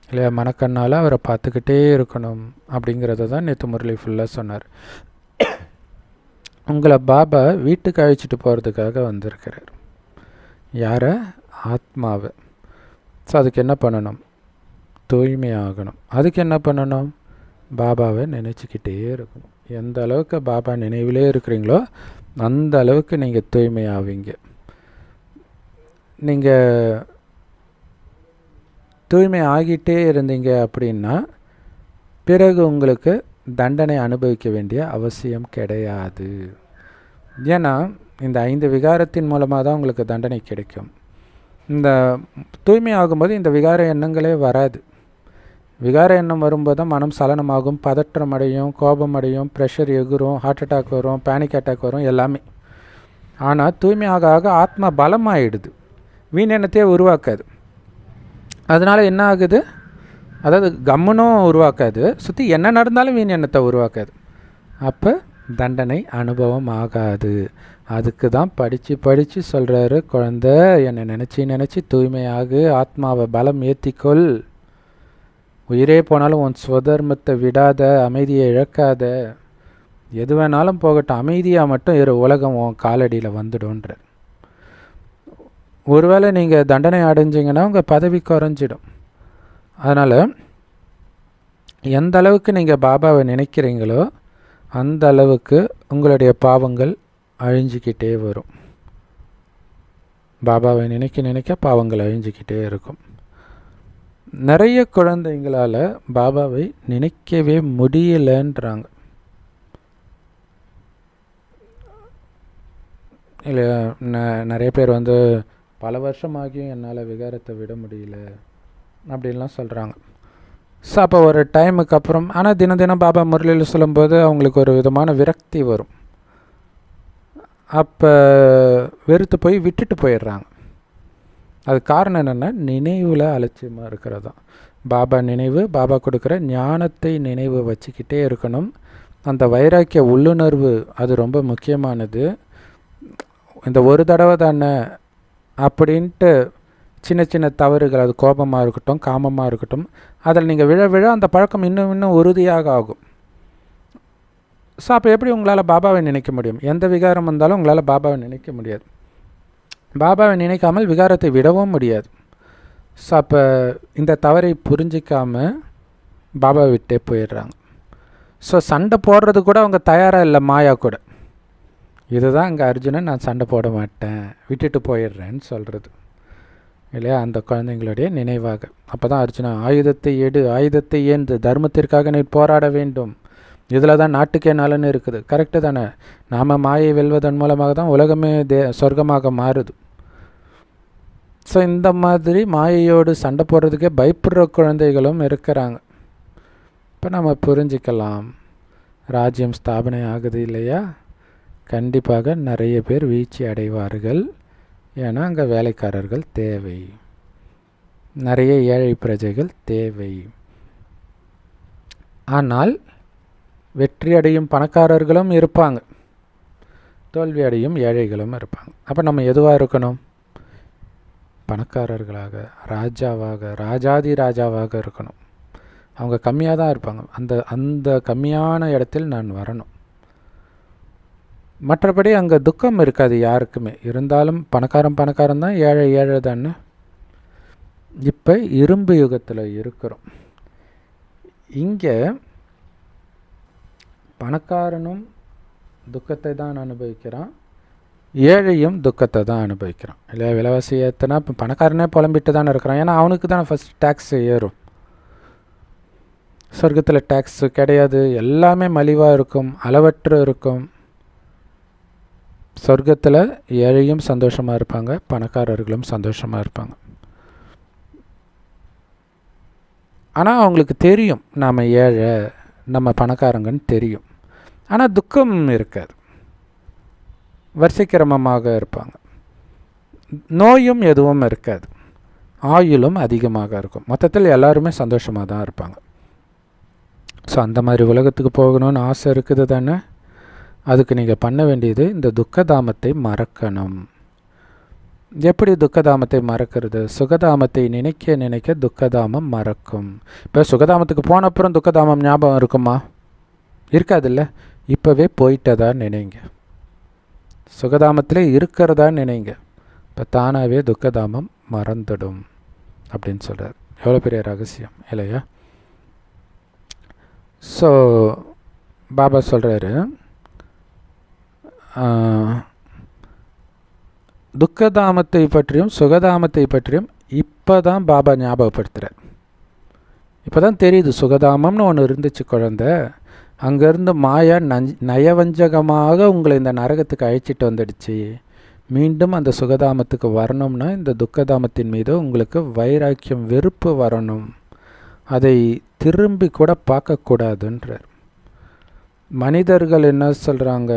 இல்லையா? மனக்கண்ணால் அவரை பார்த்துக்கிட்டே இருக்கணும் அப்படிங்கிறத தான் நேற்று முரளி ஃபுல்லாக சொன்னார். உங்களை பாபா வீட்டுக்கு அழைச்சிட்டு போகிறதுக்காக வந்திருக்கிறார். யாரை? ஆத்மாவை. ஸோ அதுக்கு என்ன பண்ணணும்? தூய்மையாகணும். அதுக்கு என்ன பண்ணணும்? பாபாவை நினச்சிக்கிட்டே இருக்கணும். எந்த அளவுக்கு பாபா நினைவிலே இருக்கிறீங்களோ அந்த அளவுக்கு நீங்கள் தூய்மையாவீங்க. நீங்கள் தூய்மை ஆகிட்டே இருந்தீங்க அப்படின்னா பிறகு உங்களுக்கு தண்டனை அனுபவிக்க வேண்டிய அவசியம் கிடையாது. ஏன்னா இந்த 5 விகாரத்தின் மூலமாக தான் உங்களுக்கு தண்டனை கிடைக்கும். இந்த தூய்மை ஆகும்போது இந்த விகார எண்ணங்களே வராது. விகார எண்ணம் வரும்போது தான் மனம் சலனமாகும், பதற்றம் அடையும், கோபம் அடையும், ப்ரெஷர் எகுரும், ஹார்ட் அட்டாக் வரும், பேனிக் அட்டாக் வரும், எல்லாமே. ஆனால் தூய்மை ஆக ஆக ஆத்மா பலமாகிடுது, வீண் எண்ணத்தையே உருவாக்காது. அதனால் என்ன ஆகுது? அதாவது கம்முனும் உருவாக்காது, சுற்றி என்ன நடந்தாலும் வீண் எண்ணத்தை உருவாக்காது. அப்போ தண்டனை அனுபவம் ஆகாது. அதுக்கு தான் படித்து சொல்கிறாரு, குழந்த என்னை நினச்சி தூய்மையாகு, ஆத்மாவை பலம் ஏற்றிக்கொள், உயிரே போனாலும் உன் ஸ்வதர்மத்தை விடாத, அமைதியை இழக்காத, எது வேணாலும் போகட்டும், அமைதியாக மட்டும் இரு, உலகம் உன் காலடியில் வந்துடும்ன்ற. ஒருவேளை நீங்கள் தண்டனை அடைஞ்சிங்கன்னா உங்கள் பதவி குறைஞ்சிடும். அதனால் எந்த அளவுக்கு நீங்கள் பாபாவை நினைக்கிறீங்களோ அந்த அளவுக்கு உங்களுடைய பாவங்கள் அழிஞ்சிக்கிட்டே வரும். பாபாவை நினைக்க பாவங்கள் அழிஞ்சிக்கிட்டே இருக்கும். நிறைய குழந்தைங்களால் பாபாவை நினைக்கவே முடியலன்றாங்க. இல்லை, நிறைய பேர் பல வருஷமாகியும் என்னால் விகாரத்தை விட முடியல அப்படின்லாம் சொல்கிறாங்க. ஸோ அப்போ ஒரு டைமுக்கு அப்புறம், ஆனால் தினம் பாபா முரளியில் சொல்லும்போது அவங்களுக்கு ஒரு விதமான விரக்தி வரும். அப்போ வெறுத்து போய் விட்டுட்டு போயிடுறாங்க. அது காரணம் என்னென்னா நினைவில் அலட்சியமாக இருக்கிறது தான். பாபா நினைவு, பாபா கொடுக்குற ஞானத்தை நினைவு வச்சுக்கிட்டே இருக்கணும். அந்த வைராக்கிய உள்ளுணர்வு அது ரொம்ப முக்கியமானது. இந்த ஒரு தடவை தானே அப்படின்ட்டு சின்ன தவறுகள், அது கோபமாக இருக்கட்டும், காமமாக இருக்கட்டும், அதில் நீங்கள் விழ அந்த பழக்கம் இன்னும் உறுதியாக ஆகும். ஸோ அப்போ எப்படி உங்களால் பாபாவை நினைக்க முடியும்? எந்த விகாரம் வந்தாலும் உங்களால் பாபாவை நினைக்க முடியாது. பாபாவை நினைக்காமல் விகாரத்தை விடவும் முடியாது. ஸோ அப்போ இந்த தவறை புரிஞ்சிக்காமல் பாபாவை விட்டே போயிடுறாங்க. ஸோ சண்டை போடுறது கூட அவங்க தயாராக இல்லை, மாயா கூட. இதுதான் இங்கே அர்ஜுனன், நான் சண்டை போட மாட்டேன், விட்டுட்டு போயிடுறேன்னு சொல்கிறது இல்லையா, அந்த குழந்தைங்களுடைய நினைவாக. அப்போ தான் அர்ஜுனா, ஆயுதத்தை எடு, ஆயுதத்தை ஏந்து, தர்மத்திற்காக நீ போராட வேண்டும், இதில் தான் நாட்டுக்கே நலன்னு இருக்குது. கரெக்டு தானே? நாம் மாயை வெல்வதன் மூலமாக தான் உலகமே சொர்க்கமாக மாறுது. ஸோ இந்த மாதிரி மாயையோடு சண்டை போடுறதுக்கே பயப்படுற குழந்தைகளும் இருக்கிறாங்க. இப்போ நம்ம புரிஞ்சிக்கலாம், ராஜ்யம் ஸ்தாபனை ஆகுது இல்லையா, கண்டிப்பாக நிறைய பேர் வீழ்ச்சி அடைவார்கள். ஏன்னா அங்கே வேலைக்காரர்கள் தேவை, நிறைய ஏழை பிரஜைகள் தேவை. ஆனால் வெற்றி அடையும் பணக்காரர்களும் இருப்பாங்க, தோல்வி அடையும் ஏழைகளும் இருப்பாங்க. அப்போ நம்ம எதுவாக இருக்கணும்? பணக்காரர்களாக, ராஜாவாக, ராஜாதி ராஜாவாக இருக்கணும். அவங்க கம்மியாக தான் இருப்பாங்க. அந்த அந்த கம்மியான இடத்தில் நான் வரணும். மற்றபடி அங்கே துக்கம் இருக்காது யாருக்குமே. இருந்தாலும் பணக்காரன் தான், ஏழை ஏழை தானே. இப்போ இரும்பு யுகத்தில் இருக்கிறோம். இங்கே பணக்காரனும் துக்கத்தை தான் அனுபவிக்கிறான், ஏழையும் துக்கத்தை தான் அனுபவிக்கிறான். இல்லை, விலைவாசி ஏற்றினா இப்போ பணக்காரனே புலம்பிட்டு தானே இருக்கிறான். ஏன்னா அவனுக்கு தான் ஃபஸ்ட் டேக்ஸ் ஏறும். சொர்க்கத்தில் டேக்ஸ் கிடையாது, எல்லாமே மலிவாக இருக்கும், அளவற்று இருக்கும். சொர்க்கத்தில் ஏழையும் சந்தோஷமாக இருப்பாங்க, பணக்காரர்களும் சந்தோஷமாக இருப்பாங்க. ஆனால் அவங்களுக்கு தெரியும் நாம் ஏழை, நம்ம பணக்காரங்கன்னு தெரியும். ஆனால் துக்கம் இருக்காது, வரிசைக்கிரமமாக இருப்பாங்க. நோயும் எதுவும் இருக்காது, ஆயுளும் அதிகமாக இருக்கும். மொத்தத்தில் எல்லாருமே சந்தோஷமாக தான் இருப்பாங்க. ஸோ அந்த மாதிரி உலகத்துக்கு போகணும்னு ஆசை இருக்குது தானே. அதுக்கு நீங்கள் பண்ண வேண்டியது இந்த துக்கதாமத்தை மறக்கணும். எப்படி துக்கதாமத்தை மறக்கிறது? சுகதாமத்தை நினைக்க நினைக்க துக்கதாமம் மறக்கும். இப்போ சுகதாமத்துக்கு போன அப்புறம் துக்கதாமம் ஞாபகம் இருக்குமா? இருக்காதுல்ல. இப்போவே போயிட்டதா நினைங்க, சுகதாமத்தில் இருக்கிறதா நினைங்க. இப்போ தானாகவே துக்கதாமம் மறந்துடும் அப்படின்னு சொல்கிறார். எவ்வளோ பெரிய ரகசியம் இல்லையா? ஸோ பாபா சொல்கிறாரு, துக்கதாமத்தை பற்றியும் சுகதாமத்தை பற்றியும் இப்போ தான் பாபா ஞாபகப்படுத்துகிறார். இப்போ தான் தெரியுது சுகதாமம்னு ஒன்று இருந்துச்சு குழந்தை. அங்கேருந்து மாயா நயவஞ்சகமாக உங்களை இந்த நரகத்துக்கு அழைச்சிட்டு வந்துடுச்சு. மீண்டும் அந்த சுகதாமத்துக்கு வரணும்னா இந்த துக்கதாமத்தின் மீது உங்களுக்கு வைராக்கியம், வெறுப்பு வரணும். அதை திரும்பி கூட பார்க்கக்கூடாதுன்றார். மனிதர்கள் என்ன சொல்கிறாங்க?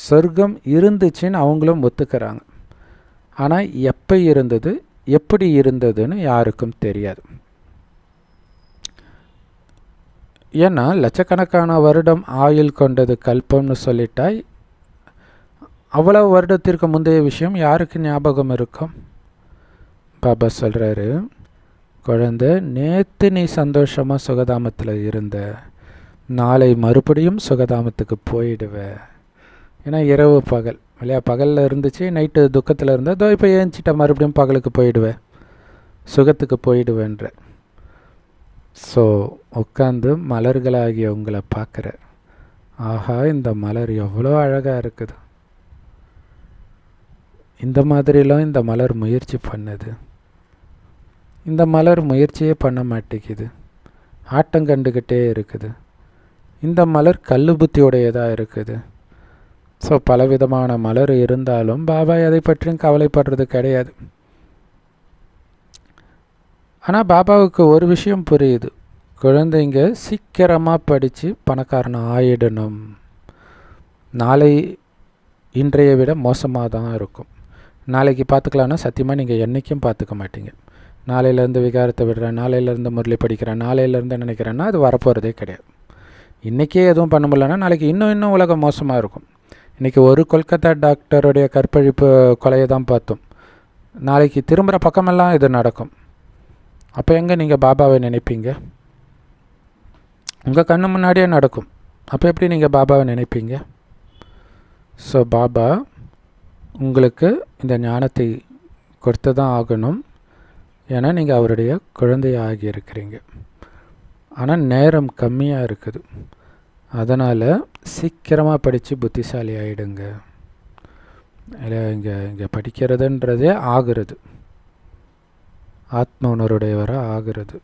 சொர்க்கம் இருந்துச்சுன்னு அவங்களும் ஒத்துக்கிறாங்க. ஆனால் எப்போ இருந்தது, எப்படி இருந்ததுன்னு யாருக்கும் தெரியாது. ஏன்னா லட்சக்கணக்கான வருடம் ஆயுள் கொண்டது கல்பம்னு சொல்லிட்டா அவ்வளவு வருடத்திற்கு முந்தைய விஷயம் யாருக்கு ஞாபகம் இருக்கும்? பாபா சொல்கிறாரு, குழந்தை, நேற்று நீ சந்தோஷமாக சுகதாமத்தில் இருந்த, நாளை மறுபடியும் சுகதாமத்துக்கு போயிடுவ. ஏன்னா இரவு பகல் இல்லையா? பகலில் இருந்துச்சு, நைட்டு துக்கத்தில் இருந்தால் அதோ இப்போ ஏஞ்சிட்ட மறுபடியும் பகலுக்கு போயிடுவேன், சுகத்துக்கு போயிடுவேன்ற. ஸோ உட்காந்து மலர்களாகிய உங்களை பார்க்குற, ஆஹா இந்த மலர் எவ்வளோ அழகாக இருக்குது, இந்த மாதிரிலாம் இந்த மலர் முயற்சி பண்ணுது, இந்த மலர் முயற்சியே பண்ண மாட்டேங்குது, ஆட்டம் கண்டுக்கிட்டே இருக்குது, இந்த மலர் கல்லு புத்தியுடையதாக இருக்குது. ஸோ பலவிதமான மலர் இருந்தாலும் பாபா எதை பற்றியும் கவலைப்படுறது கிடையாது. ஆனால் பாபாவுக்கு ஒரு விஷயம் புரியுது, குழந்தைங்க சீக்கிரமாக படித்து பணக்காரன் ஆயிடணும். நாளை இன்றைய விட மோசமாக தான் இருக்கும். நாளைக்கு பார்த்துக்கலான்னா சத்தியமாக நீங்கள் என்றைக்கும் பார்த்துக்க மாட்டீங்க. நாளையிலேருந்து விகாரத்தை விடுறேன், நாளையிலேருந்து முரளி படிக்கிறேன், நாளையிலேருந்து நினைக்கிறேன்னா அது வரப்போகிறதே கிடையாது. இன்றைக்கே எதுவும் பண்ண முடியலன்னா நாளைக்கு இன்னும் உலகம் மோசமாக இருக்கும். இன்றைக்கி ஒரு கொல்கத்தா டாக்டருடைய கற்பழிப்பு கொலையை தான் பார்த்தோம். நாளைக்கு திரும்புகிற பக்கமெல்லாம் இது நடக்கும். அப்போ எங்கே நீங்கள் பாபாவை நினைப்பீங்க? உங்கள் கண்ணு முன்னாடியே நடக்கும். அப்போ எப்படி நீங்கள் பாபாவை நினைப்பீங்க? ஸோ பாபா உங்களுக்கு இந்த ஞானத்தை கொடுத்து தான் ஆகணும். ஏன்னா நீங்கள் அவருடைய குழந்தையாக ஆகியிருக்கிறீங்க. ஆனால் நேரம் கம்மியாக இருக்குது. அதனால் சீக்கிரமாக படித்து புத்திசாலி ஆகிடுங்க. இல்லை, இங்கே படிக்கிறதுன்றதே ஆகிறது, ஆத்ம உணர்வுடையவராக ஆகிறது,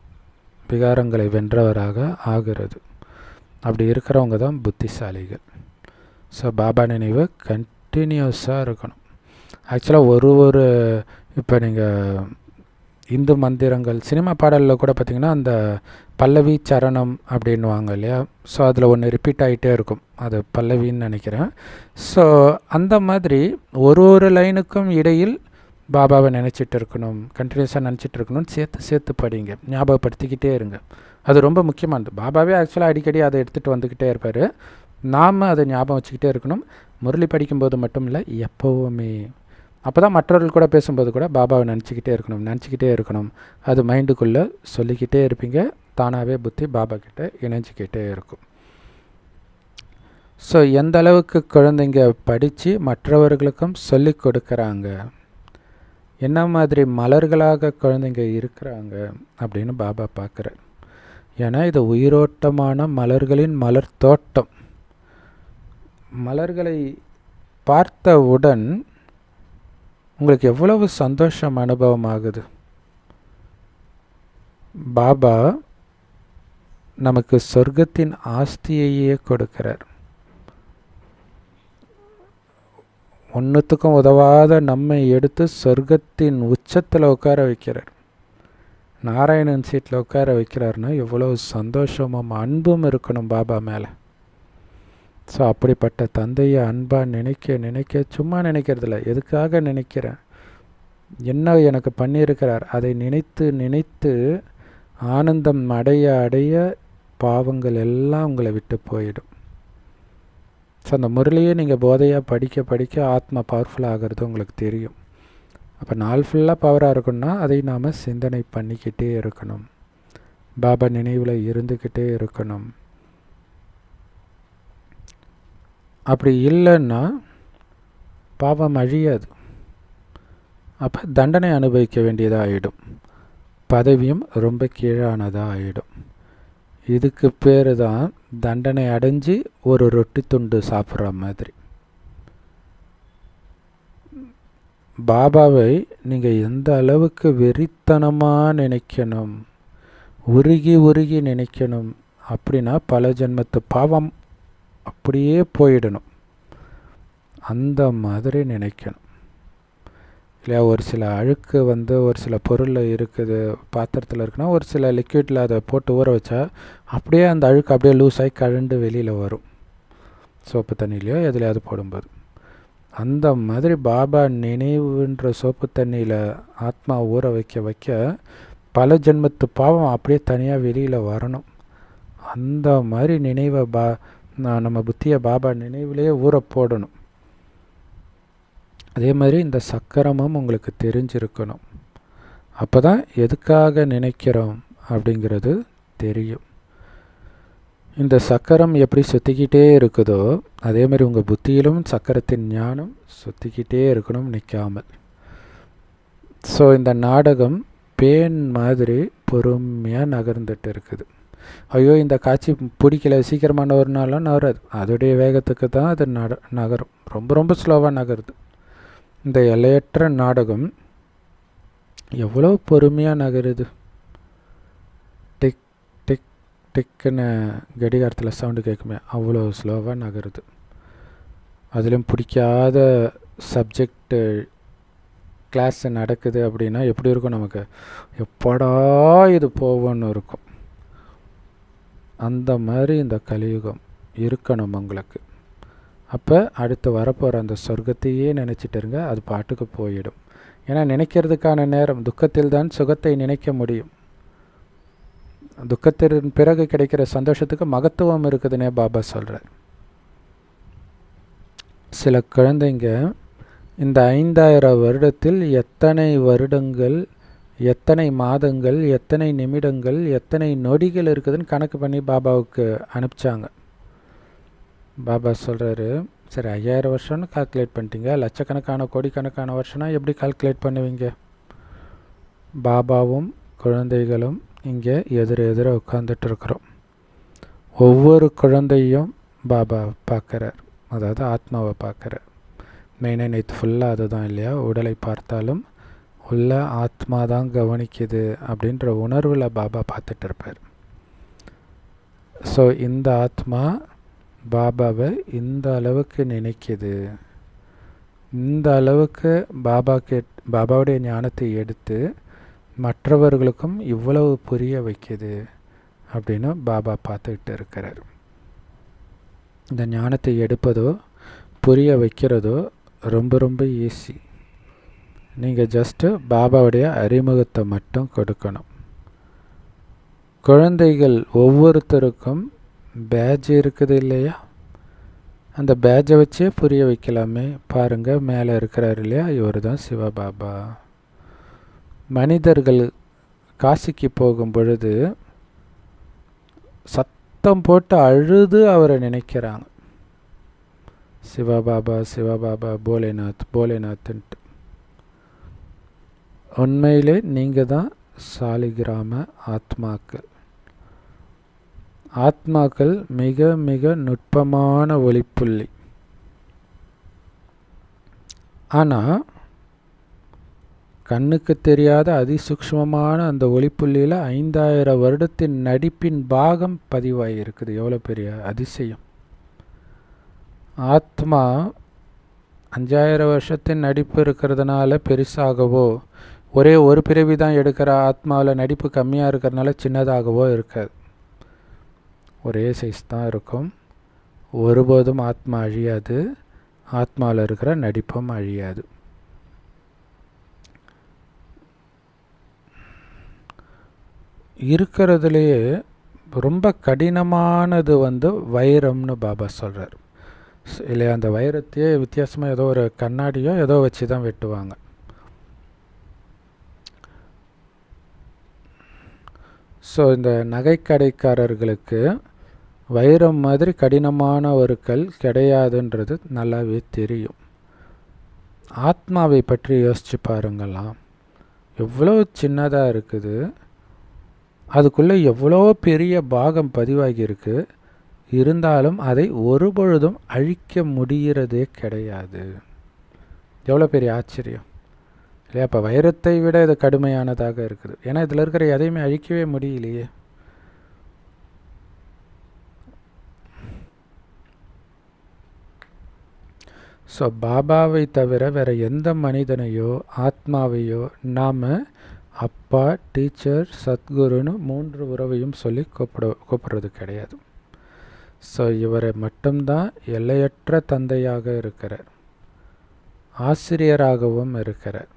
விகாரங்களை வென்றவராக ஆகிறது. அப்படி இருக்கிறவங்க தான் புத்திசாலிகள். ஸோ பாபா நினைவு கண்டினியூஸாக இருக்கணும். ஆக்சுவலாக ஒரு இப்போ நீங்கள் இந்து மந்திரங்கள், சினிமா பாடலில் கூட பார்த்திங்கன்னா அந்த பல்லவி சரணம் அப்படின்வாங்க இல்லையா? ஸோ அதில் ஒன்று ரிப்பீட் ஆகிட்டே இருக்கும், அது பல்லவின்னு நினைக்கிறேன். ஸோ அந்த மாதிரி ஒரு லைனுக்கும் இடையில் பாபாவை நினச்சிட்டு இருக்கணும், கண்டினியூஸாக நினச்சிட்டு இருக்கணும்னு சேர்த்து படிங்க, ஞாபகப்படுத்திக்கிட்டே இருங்க. அது ரொம்ப முக்கியமானது. பாபாவே ஆக்சுவலாக அடிக்கடி அதை எடுத்துகிட்டு வந்துக்கிட்டே இருப்பார். நாம் அதை ஞாபகம் வச்சுக்கிட்டே இருக்கணும். முரளி படிக்கும்போது மட்டும் இல்லை, எப்போவுமே அப்போ தான் மற்றவர்கள் கூட பேசும்போது கூட பாபாவை நினச்சிக்கிட்டே இருக்கணும். அது மைண்டுக்குள்ளே சொல்லிக்கிட்டே இருப்பீங்க. தானாகவே புத்தி பாபா கிட்ட இணைஞ்சிக்கிட்டே இருக்கும். ஸோ எந்த அளவுக்கு குழந்தைங்க படித்து மற்றவர்களுக்கும் சொல்லி கொடுக்குறாங்க, என்ன மாதிரி மலர்களாக குழந்தைங்க இருக்கிறாங்க அப்படின்னு பாபா பார்க்குறார். ஏன்னா இது உயிரோட்டமான மலர்களின் மலர் தோட்டம். மலர்களை பார்த்தவுடன் உங்களுக்கு எவ்வளவு சந்தோஷம் அனுபவம் ஆகுது. பாபா நமக்கு சொர்க்கத்தின் ஆஸ்தியையே கொடுக்கிறார். ஒன்றுத்துக்கும் உதவாத நம்மை எடுத்து சொர்க்கத்தின் உச்சத்தில் உட்கார வைக்கிறார். நாராயணன் சீட்டில் உட்கார வைக்கிறாருன்னா எவ்வளவு சந்தோஷமும் அன்பும் இருக்கணும் பாபா மேலே. ஸோ அப்படிப்பட்ட தந்தையை அன்பாக நினைக்க சும்மா நினைக்கிறதில்ல, எதுக்காக நினைக்கிறேன், என்ன எனக்கு பண்ணியிருக்கிறார், அதை நினைத்து ஆனந்தம் அடைய பாவங்கள் எல்லாம் உங்களை விட்டு போயிடும். ஸோ அந்த முரளியே நீங்கள் போதையாக படிக்க ஆத்மா பவர்ஃபுல்லாக ஆகிறது உங்களுக்கு தெரியும். அப்போ நாள் ஃபுல்லாக பவராக இருக்குன்னா அதை நாம் சிந்தனை பண்ணிக்கிட்டே இருக்கணும், பாபா நினைவில் இருந்துக்கிட்டே இருக்கணும். அப்படி இல்லைன்னா பாவம் அழியாது. அப்போ தண்டனை அனுபவிக்க வேண்டியதாக ஆகிடும், பதவியும் ரொம்ப கீழானதாக ஆகிடும். இதுக்கு பேர் தான் தண்டனை அடைஞ்சி ஒரு ரொட்டி துண்டு சாப்பிட்ற மாதிரி. பாபாவை நீங்கள் எந்த அளவுக்கு வெறித்தனமாக நினைக்கணும், உருகி நினைக்கணும் அப்படின்னா பல ஜென்மத்து பாவம் அப்படியே போயிடணும். அந்த மாதிரி நினைக்கணும் இல்லையா. ஒரு சில அழுக்கு ஒரு சில பொருளில் இருக்குது, பாத்திரத்தில் இருக்குன்னா ஒரு சில லிக்விடில் அதை போட்டு ஊற வச்சா அப்படியே அந்த அழுக்கு அப்படியே லூஸ் ஆகி கழண்டு வெளியில் வரும், சோப்பு தண்ணியிலையோ எதுலையாவது போடும்போது. அந்த மாதிரி பாபா நினைவுன்ற சோப்பு தண்ணியில் ஆத்மா ஊற வைக்க பல ஜென்மத்து பாவம் அப்படியே தனியாக வெளியில் வரணும். அந்த மாதிரி நினைவை நம்ம புத்தியை பாபா நினைவிலேயே ஊற போடணும். அதே மாதிரி இந்த சக்கரமும் உங்களுக்கு தெரிஞ்சிருக்கணும். அப்போ தான் எதுக்காக நினைக்கிறோம் அப்படிங்கிறது தெரியும். இந்த சக்கரம் எப்படி சுற்றிக்கிட்டே இருக்குதோ அதே மாதிரி உங்கள் புத்தியிலும் சக்கரத்தின் ஞானம் சுற்றிக்கிட்டே இருக்கணும், நிற்காமல். ஸோ இந்த நாடகம் பேன் மாதிரி பொறுமையாக நகர்ந்துட்டு இருக்குது. ஐயோ இந்த காட்சி பிடிக்கல, சீக்கிரமான ஒரு நாளும் நகராது, அதோடைய வேகத்துக்கு தான் அது நகரும், ரொம்ப ஸ்லோவாக நகருது. இந்த எல்லையற்ற நாடகம் எவ்வளோ பொறுமையாக நகருது. டிக் டிக் டிக்குன்னு கடிகாரத்தில் சவுண்டு கேட்குமே, அவ்வளோ ஸ்லோவாக நகருது. அதிலும் பிடிக்காத சப்ஜெக்டு கிளாஸ் நடக்குது அப்படின்னா எப்படி இருக்கும், நமக்கு எப்படா இது போவோன்னு இருக்கும். அந்த மாதிரி இந்த கலியுகம் இருக்கணும் உங்களுக்கு. அப்போ அடுத்து வரப்போகிற அந்த சொர்க்கத்தையே நினச்சிட்டு இருங்க, அது பாட்டுக்கு போயிடும். ஏன்னா நினைக்கிறதுக்கான நேரம், துக்கத்தில் தான் சுகத்தை நினைக்க முடியும். துக்கத்தின் பிறகு கிடைக்கிற சந்தோஷத்துக்கு மகத்துவம் இருக்குதுன்னே பாபா சொல்கிறார். சில குழந்தைங்க இந்த 5000 வருடத்தில் எத்தனை வருடங்கள், எத்தனை மாதங்கள், எத்தனை நிமிடங்கள், எத்தனை நொடிகள் இருக்குதுன்னு கணக்கு பண்ணி பாபாவுக்கு அனுப்பிச்சாங்க. பாபா சொல்கிறாரு, சரி 5000 வருஷம்னு கால்குலேட் பண்ணிட்டீங்க, லட்சக்கணக்கான கோடிக்கணக்கான வருஷம்னா எப்படி கால்குலேட் பண்ணுவீங்க? பாபாவும் குழந்தைகளும் இங்கே எதிர உட்காந்துட்டு இருக்கிறோம். ஒவ்வொரு குழந்தையும் பாபா பார்க்குறார், அதாவது ஆத்மாவை பார்க்குறார். மெயினாக நேற்று ஃபுல்லாக அதுதான் இல்லையா, உடலை பார்த்தாலும் உள்ள ஆத்மா தான் கவனிக்குது அப்படின்ற உணர்வில் பாபா பார்த்துட்டு இருப்பார். ஸோ இந்த ஆத்மா பாபாவை இந்த அளவுக்கு நினைக்குது, இந்த அளவுக்கு பாபாவுடைய ஞானத்தை எடுத்து மற்றவர்களுக்கும் இவ்வளவு புரிய வைக்குது அப்படின்னு பாபா பார்த்துக்கிட்டு இருக்கிறார். இந்த ஞானத்தை எடுப்பதோ புரிய வைக்கிறதோ ரொம்ப ஈஸி. நீங்கள் ஜஸ்ட்டு பாபாவுடைய அறிமுகத்தை மட்டும் கொடுக்கணும். குழந்தைகள் ஒவ்வொருத்தருக்கும் பேட்ஜ் இருக்குது இல்லையா, அந்த பேட்சை வச்சே புரிய வைக்கலாமே. பாருங்கள், மேலே இருக்கிறார் இல்லையா, இவர் தான் சிவபாபா. மனிதர்கள் காசிக்கு போகும் பொழுது சத்தம் போட்டு அழுது அவரை நினைக்கிறாங்க. சிவபாபா சிவபாபா, போலேநாத் போலேநாத்ன்ட்டு. உண்மையிலே நீங்கள் தான் சாலிகிராம ஆத்மாக்கள். ஆத்மாக்கள் மிக மிக நுட்பமான ஒளிப்புள்ளி. ஆனால் கண்ணுக்கு தெரியாத அதிசூக்ஷ்மமான அந்த ஒளிப்புள்ளியில் 5000 வருடத்தின் நடிப்பின் பாகம் பதிவாகியிருக்குது. எவ்வளோ பெரிய அதிசயம்! ஆத்மா 5000 வருஷத்தின் நடிப்பு இருக்கிறதுனால பெருசாகவோ, ஒரே ஒரு பிறவி தான் எடுக்கிற ஆத்மாவில் நடிப்பு கம்மியாக இருக்கிறதுனால சின்னதாகவோ இருக்காது. ஒரே சைஸ் தான் இருக்கும். ஒருபோதும் ஆத்மா அழியாது. ஆத்மாவில் இருக்கிற நடிப்பும் அழியாது. இருக்கிறதுலையே ரொம்ப கடினமானது வைரம்னு பாபா சொல்கிறார் இல்லையா. அந்த வைரத்தையே வித்தியாசமாக ஏதோ ஒரு கண்ணாடியோ ஏதோ வச்சு தான் வெட்டுவாங்க. ஸோ இந்த நகைக்கடைக்காரர்களுக்கு வைரம் மாதிரி கடினமான ஒரு கல் கிடையாதுன்றது நல்லாவே தெரியும். ஆத்மாவை பற்றி யோசித்து பாருங்களாம். எவ்வளோ சின்னதாக இருக்குது, அதுக்குள்ளே எவ்வளோ பெரிய பாகம் பதிவாகியிருக்கு. இருந்தாலும் அதை ஒருபொழுதும் அழிக்க முடிகிறதே கிடையாது. எவ்வளோ பெரிய ஆச்சரியம் இல்லையா. அப்போ வைரத்தை விட இது கடுமையானதாக இருக்குது. ஏன்னா இதில் இருக்கிற எதையுமே அழிக்கவே முடியலையே. ஸோ பாபாவை தவிர வேறு எந்த மனிதனையோ ஆத்மாவையோ நாம் அப்பா, டீச்சர், சத்குருன்னு 3 உறவையும் சொல்லி கூப்பிடுறது கிடையாது. ஸோ இவரை மட்டும்தான் எல்லையற்ற தந்தையாக இருக்கிறார், ஆசிரியராகவும் இருக்கிறார்,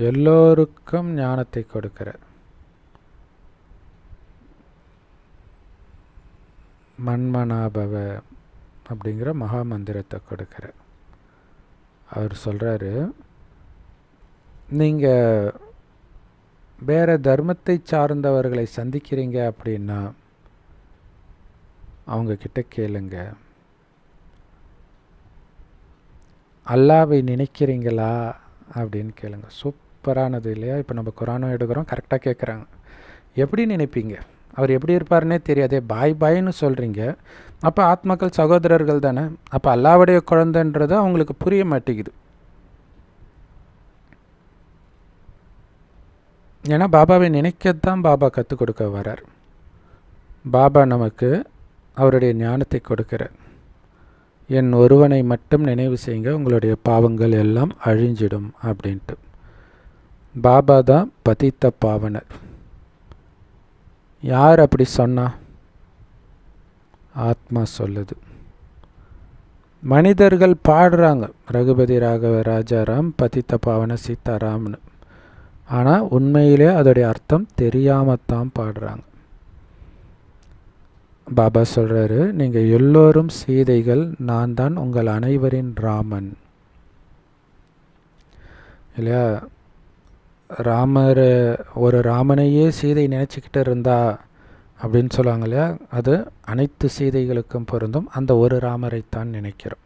எல்லோருக்கும் ஞானத்தை கொடுக்கிறார். மன்மனாபவ அப்படிங்கிற மகா மந்திரத்தை கொடுக்கிறார். அவர் சொல்கிறாரு, நீங்கள் வேறு தர்மத்தை சார்ந்தவர்களை சந்திக்கிறீங்க அப்படின்னா அவங்கக்கிட்ட கேளுங்க, அல்லாவை நினைக்கிறீங்களா அப்படின்னு கேளுங்க. சூப்பரானது இல்லையா. இப்போ நம்ம குரானும் எடுக்கிறோம், கரெக்டாக கேட்குறாங்க. எப்படி நினைப்பீங்க? அவர் எப்படி இருப்பார்னே தெரியாதே, பாய் பாய்னு சொல்கிறீங்க. அப்போ ஆத்மாக்கள் சகோதரர்கள் தானே. அப்போ அல்லாவுடைய குழந்தைன்றது அவங்களுக்கு புரிய மாட்டேங்குது. ஏன்னா பாபாவை நினைக்கத்தான் பாபா கற்றுக் கொடுக்க வரார். பாபா நமக்கு அவருடைய ஞானத்தை கொடுக்கிறார். என் ஒருவனை மட்டும் நினைவு செய்யுங்க, உங்களுடைய பாவங்கள் எல்லாம் அழிஞ்சிடும் அப்படின்ட்டு. பாபா தான் பதித்த பாவனர். யார் அப்படி சொன்னா? ஆத்மா சொல்லுது. மனிதர்கள் பாடுறாங்க, ரகுபதி ராகவ ராஜாராம் பதித்த பாவன சீதாராம்னு. ஆனால் உண்மையிலே அதோடைய அர்த்தம் தெரியாமத்தான் பாடுறாங்க. பாபா சொல்கிறாரு, நீங்கள் எல்லோரும் சீதைகள், நான் தான் உங்கள் அனைவரின் ராமன் இல்லையா. ராமர் ஒரு ராமனையே சீதை நினச்சிக்கிட்டு இருந்தா அப்படின்னு சொல்லுவாங்க இல்லையா. அது அனைத்து சீதைகளுக்கும் பொருந்தும். அந்த ஒரு ராமரைத்தான் நினைக்கிறோம்.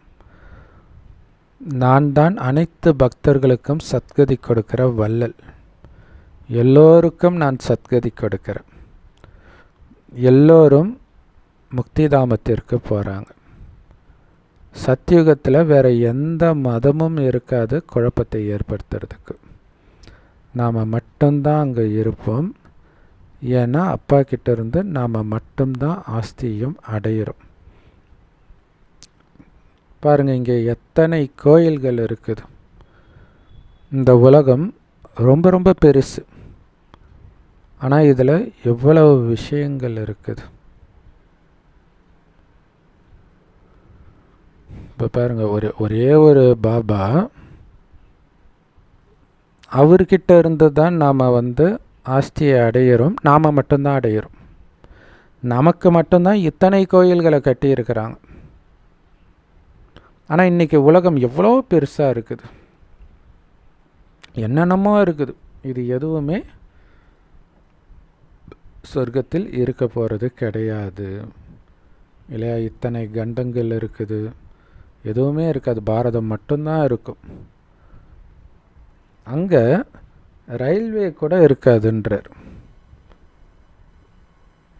நான் தான் அனைத்து பக்தர்களுக்கும் சத்கதி கொடுக்கிற வள்ளல். எல்லோருக்கும் நான் சத்கதி கொடுக்கிறேன். எல்லோரும் முக்திதாமத்திற்கு போகிறாங்க. சத்தியுகத்தில் வேறு எந்த மதமும் இருக்காது குழப்பத்தை ஏற்படுத்துறதுக்கு. நாம் மட்டும்தான் அங்கே இருப்போம். ஏன்னா அப்பா கிட்டேருந்து நாம் மட்டும்தான் ஆஸ்தியும் அடையிறோம். பாருங்கள், இங்கே எத்தனை கோயில்கள் இருக்குது. இந்த உலகம் ரொம்ப ரொம்ப பெருசு. ஆனால் இதில் எவ்வளவு விஷயங்கள் இருக்குது. இப்போ பாருங்கள், ஒரே ஒரு பாபா, அவர்கிட்ட இருந்து தான் நாம் ஆஸ்தியை அடையிறோம். நாம் மட்டும்தான் அடையிறோம். நமக்கு மட்டும்தான் இத்தனை கோயில்களை கட்டியிருக்கிறாங்க. ஆனால் இன்றைக்கி உலகம் எவ்வளோ பெருசாக இருக்குது, என்னென்னமோ இருக்குது. இது எதுவுமே சொர்க்கத்தில் இருக்க போகிறது கிடையாது இல்லையா? இத்தனை கண்டங்கள் இருக்குது, எதுவுமே இருக்காது. பாரதம் மட்டும்தான் இருக்கும். அங்கே ரயில்வே கூட இருக்காதுன்றார்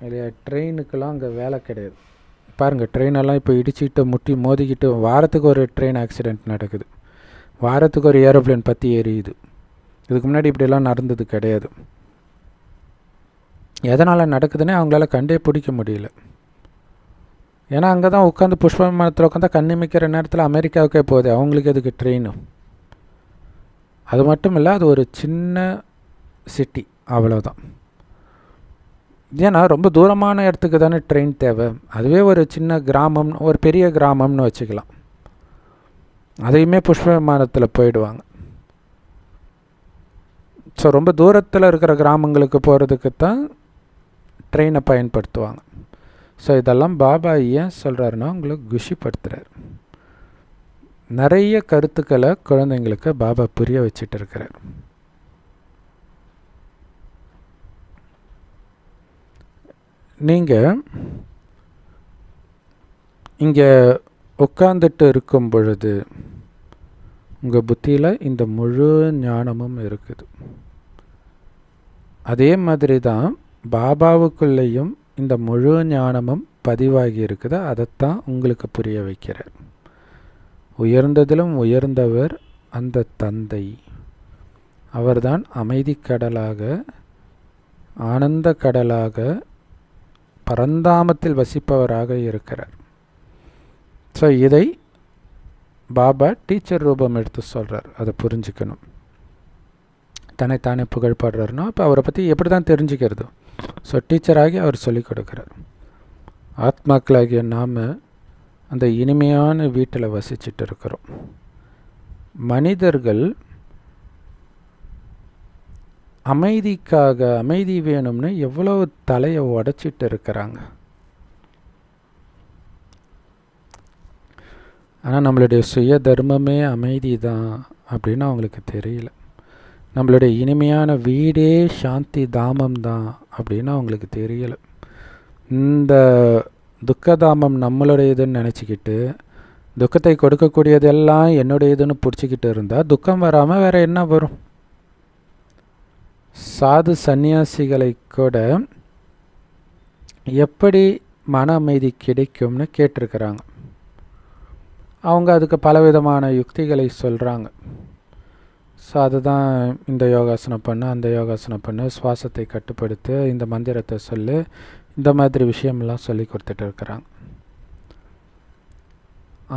இல்லையா? ட்ரெயினுக்கெல்லாம் அங்கே வேலை கிடையாது. பாருங்கள், ட்ரெயினெல்லாம் இப்போ இடிச்சிக்கிட்டு முட்டி மோதிக்கிட்டு வாரத்துக்கு ஒரு ட்ரெயின் ஆக்சிடெண்ட் நடக்குது, வாரத்துக்கு ஒரு ஏரோப்ளேன் பற்றி எரியுது. இதுக்கு முன்னாடி இப்படிலாம் நடந்தது கிடையாது. எதனால் நடக்குதுன்னே அவங்களால கண்டே பிடிக்க முடியல. ஏன்னா அங்கே தான் உட்காந்து புஷ்ப விமானத்தில் உட்காந்தா கண்ணிமிக்கிற நேரத்தில் அமெரிக்காவுக்கே போகுது, அவங்களுக்கு எதுக்கு ட்ரெயின்? அது மட்டும் இல்லை, அது ஒரு சின்ன சிட்டி, அவ்வளோதான். ஏன்னா ரொம்ப தூரமான இடத்துக்கு தானே ட்ரெயின் தேவை. அதுவே ஒரு சின்ன கிராமம், ஒரு பெரிய கிராமம்னு வச்சுக்கலாம், அதையுமே புஷ்ப விமானத்தில் போயிடுவாங்க. ஸோ ரொம்ப தூரத்தில் இருக்கிற கிராமங்களுக்கு போகிறதுக்கு தான் ட்ரெயினை பயன்படுத்துவாங்க. ஸோ இதெல்லாம் பாபா ஏன் சொல்கிறாருன்னா உங்களுக்கு குஷிப்படுத்துகிறார். நிறைய கருத்துக்களை குழந்தைங்களுக்கு பாபா புரிய வச்சுட்டு இருக்கிறார். நீங்கள் இங்கே உட்காந்துட்டு இருக்கும் பொழுது உங்கள் புத்தியில் இந்த முழு ஞானமும் இருக்குது. அதே மாதிரி தான் பாபாவுக்குள்ளேயும் இந்த முழு ஞானமும் பதிவாகி இருக்குது. அதைத்தான் உங்களுக்கு புரிய வைக்கிறார். உயர்ந்ததிலும் உயர்ந்தவர் அந்த தந்தை. அவர்தான் அமைதி கடலாக, ஆனந்த கடலாக, பரந்தாமத்தில் வசிப்பவராக இருக்கிறார். ஸோ இதை பாபா டீச்சர் ரூபம் எடுத்து சொல்கிறார். அதை புரிஞ்சுக்கணும். தன்னைத்தானே புகழ் பாடுறாருன்னா இப்போ அவரை பற்றி எப்படி தான் தெரிஞ்சுக்கிறது? ஸோ டீச்சராகி அவர் சொல்லிக் கொடுக்குறார். ஆத்மாக்களாகிய நாம் அந்த இனிமையான வீட்டில் வசிச்சுட்டு இருக்கிறோம். மனிதர்கள் அமைதிக்காக, அமைதி வேணும்னு எவ்வளவு தலையை உடைச்சிட்டு இருக்கிறாங்க. ஆனால் நம்மளுடைய சுய தர்மமே அமைதி தான் அப்படின்னு அவங்களுக்கு தெரியல. நம்மளுடைய இனிமையான வீடே சாந்தி தாமம் தான் அப்படின்னு அவங்களுக்கு தெரியலை. இந்த துக்கதாமம் நம்மளுடையதுன்னு நினச்சிக்கிட்டு துக்கத்தை கொடுக்கக்கூடியதெல்லாம் என்னுடையதுன்னு பிடிச்சிக்கிட்டு இருந்தால் துக்கம் வராமல் வேறு என்ன வரும்? சாது சந்நியாசிகளை கூட எப்படி மன அமைதி கிடைக்கும்னு கேட்டிருக்கிறாங்க. அவங்க அதுக்கு பலவிதமான யுக்திகளை சொல்கிறாங்க. ஸோ அதுதான் இந்த யோகாசனம் பண்ணு, அந்த யோகாசனம் பண்ணு, சுவாசத்தை கட்டுப்படுத்து, இந்த மந்திரத்தை சொல்லு, இந்த மாதிரி விஷயமெல்லாம் சொல்லி கொடுத்துட்டு இருக்கிறாங்க.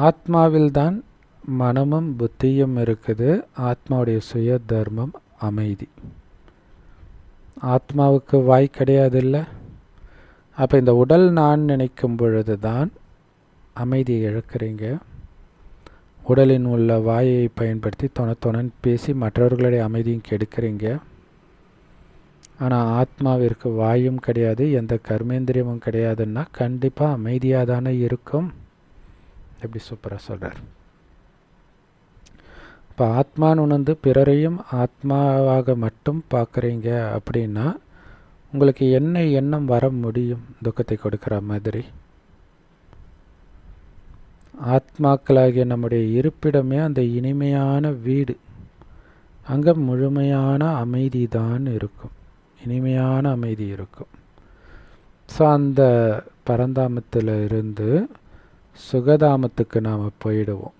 ஆத்மாவில் தான் மனமும் புத்தியும் இருக்குது. ஆத்மாவுடைய சுய தர்மம் அமைதி. ஆத்மாவுக்கு வாய் கிடையாது இல்லை? அப்போ இந்த உடல் நான் நினைக்கும் பொழுது தான் அமைதியை இழக்கிறீங்க. உடலின் உள்ள வாயை பயன்படுத்தி தொணத்தொணன் பேசி மற்றவர்களுடைய அமைதியும் கெடுக்கிறீங்க. ஆனால் ஆத்மாவிற்கு வாயும் கிடையாது, எந்த கர்மேந்திரியமும் கிடையாதுன்னா கண்டிப்பாக அமைதியாக தானே இருக்கும். எப்படி சூப்பராக சொல்கிறார். இப்போ ஆத்மான்னு உணர்ந்து பிறரையும் ஆத்மாவாக மட்டும் பார்க்குறீங்க அப்படின்னா உங்களுக்கு என்ன எண்ணம் வர முடியும் துக்கத்தை கொடுக்குற மாதிரி? ஆத்மாக்களாகிய நம்முடைய இருப்பிடமே அந்த இனிமையான வீடு. அங்கே முழுமையான அமைதி தான் இருக்கும், இனிமையான அமைதி இருக்கும். ஸோ அந்த பரந்தாமத்தில் இருந்து சுகதாமத்துக்கு நாம் போயிடுவோம்.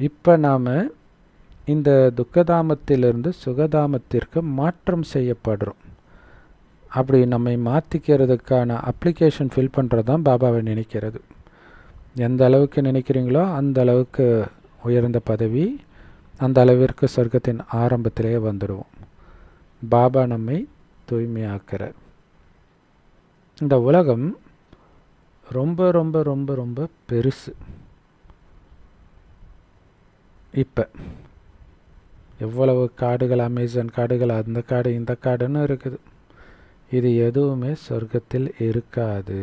இப்போ நாம் இந்த துக்கதாமத்திலிருந்து சுகதாமத்திற்கு மாற்றம் செய்யப்படுறோம். அப்படி நம்மை மாற்றிக்கிறதுக்கான அப்ளிகேஷன் ஃபில் பண்ணுறது தான் பாபாவை நினைக்கிறது. எந்த அளவுக்கு நினைக்கிறீங்களோ அந்த அளவுக்கு உயர்ந்த பதவி, அந்த அளவிற்கு சொர்க்கத்தின் ஆரம்பத்திலேயே வந்துடுவோம். பாபா நம்மை தூய்மையாக்கிறார். இந்த உலகம் ரொம்ப ரொம்ப ரொம்ப ரொம்ப பெருசு. இப்போ எவ்வளவு காடுகள், அமேசான் காடுகள், அந்த காடு இந்த காடுன்னு இருக்குது. இது எதுவுமே சொர்க்கத்தில் இருக்காது.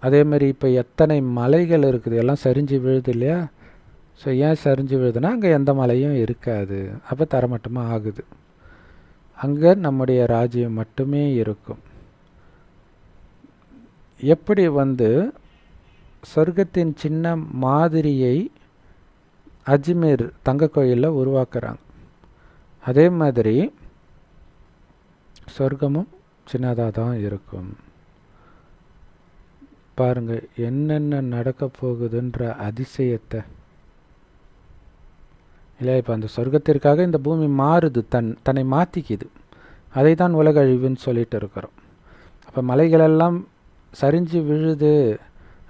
அதே மாதிரி இப்போ எத்தனை மலைகள் இருக்குது, எல்லாம் சரிஞ்சு விழுது இல்லையா? ஸோ ஏன் சரிஞ்சு விழுதுன்னா அங்கே எந்த மலையும் இருக்காது, அப்போ தரமட்டமாக ஆகுது. அங்கே நம்முடைய ராஜ்யம் மட்டுமே இருக்கும். எப்படி சொர்க்கத்தின் சின்ன மாதிரியை அஜ்மீர் தங்க கோயிலில் உருவாக்குறாங்க, அதே மாதிரி சொர்க்கமும் சின்னதாக தான் இருக்கும். பாருங்க என்னென்ன நடக்க போகுதுன்ற அதிசயத்தை இல்லை. இப்போ அந்த சொர்க்கத்திற்காக இந்த பூமி மாறுது, தன்னை மாற்றிக்குது. அதை தான் உலக அழிவுன்னு சொல்லிட்டு இருக்கிறோம். அப்போ மலைகளெல்லாம் சரிஞ்சு விழுது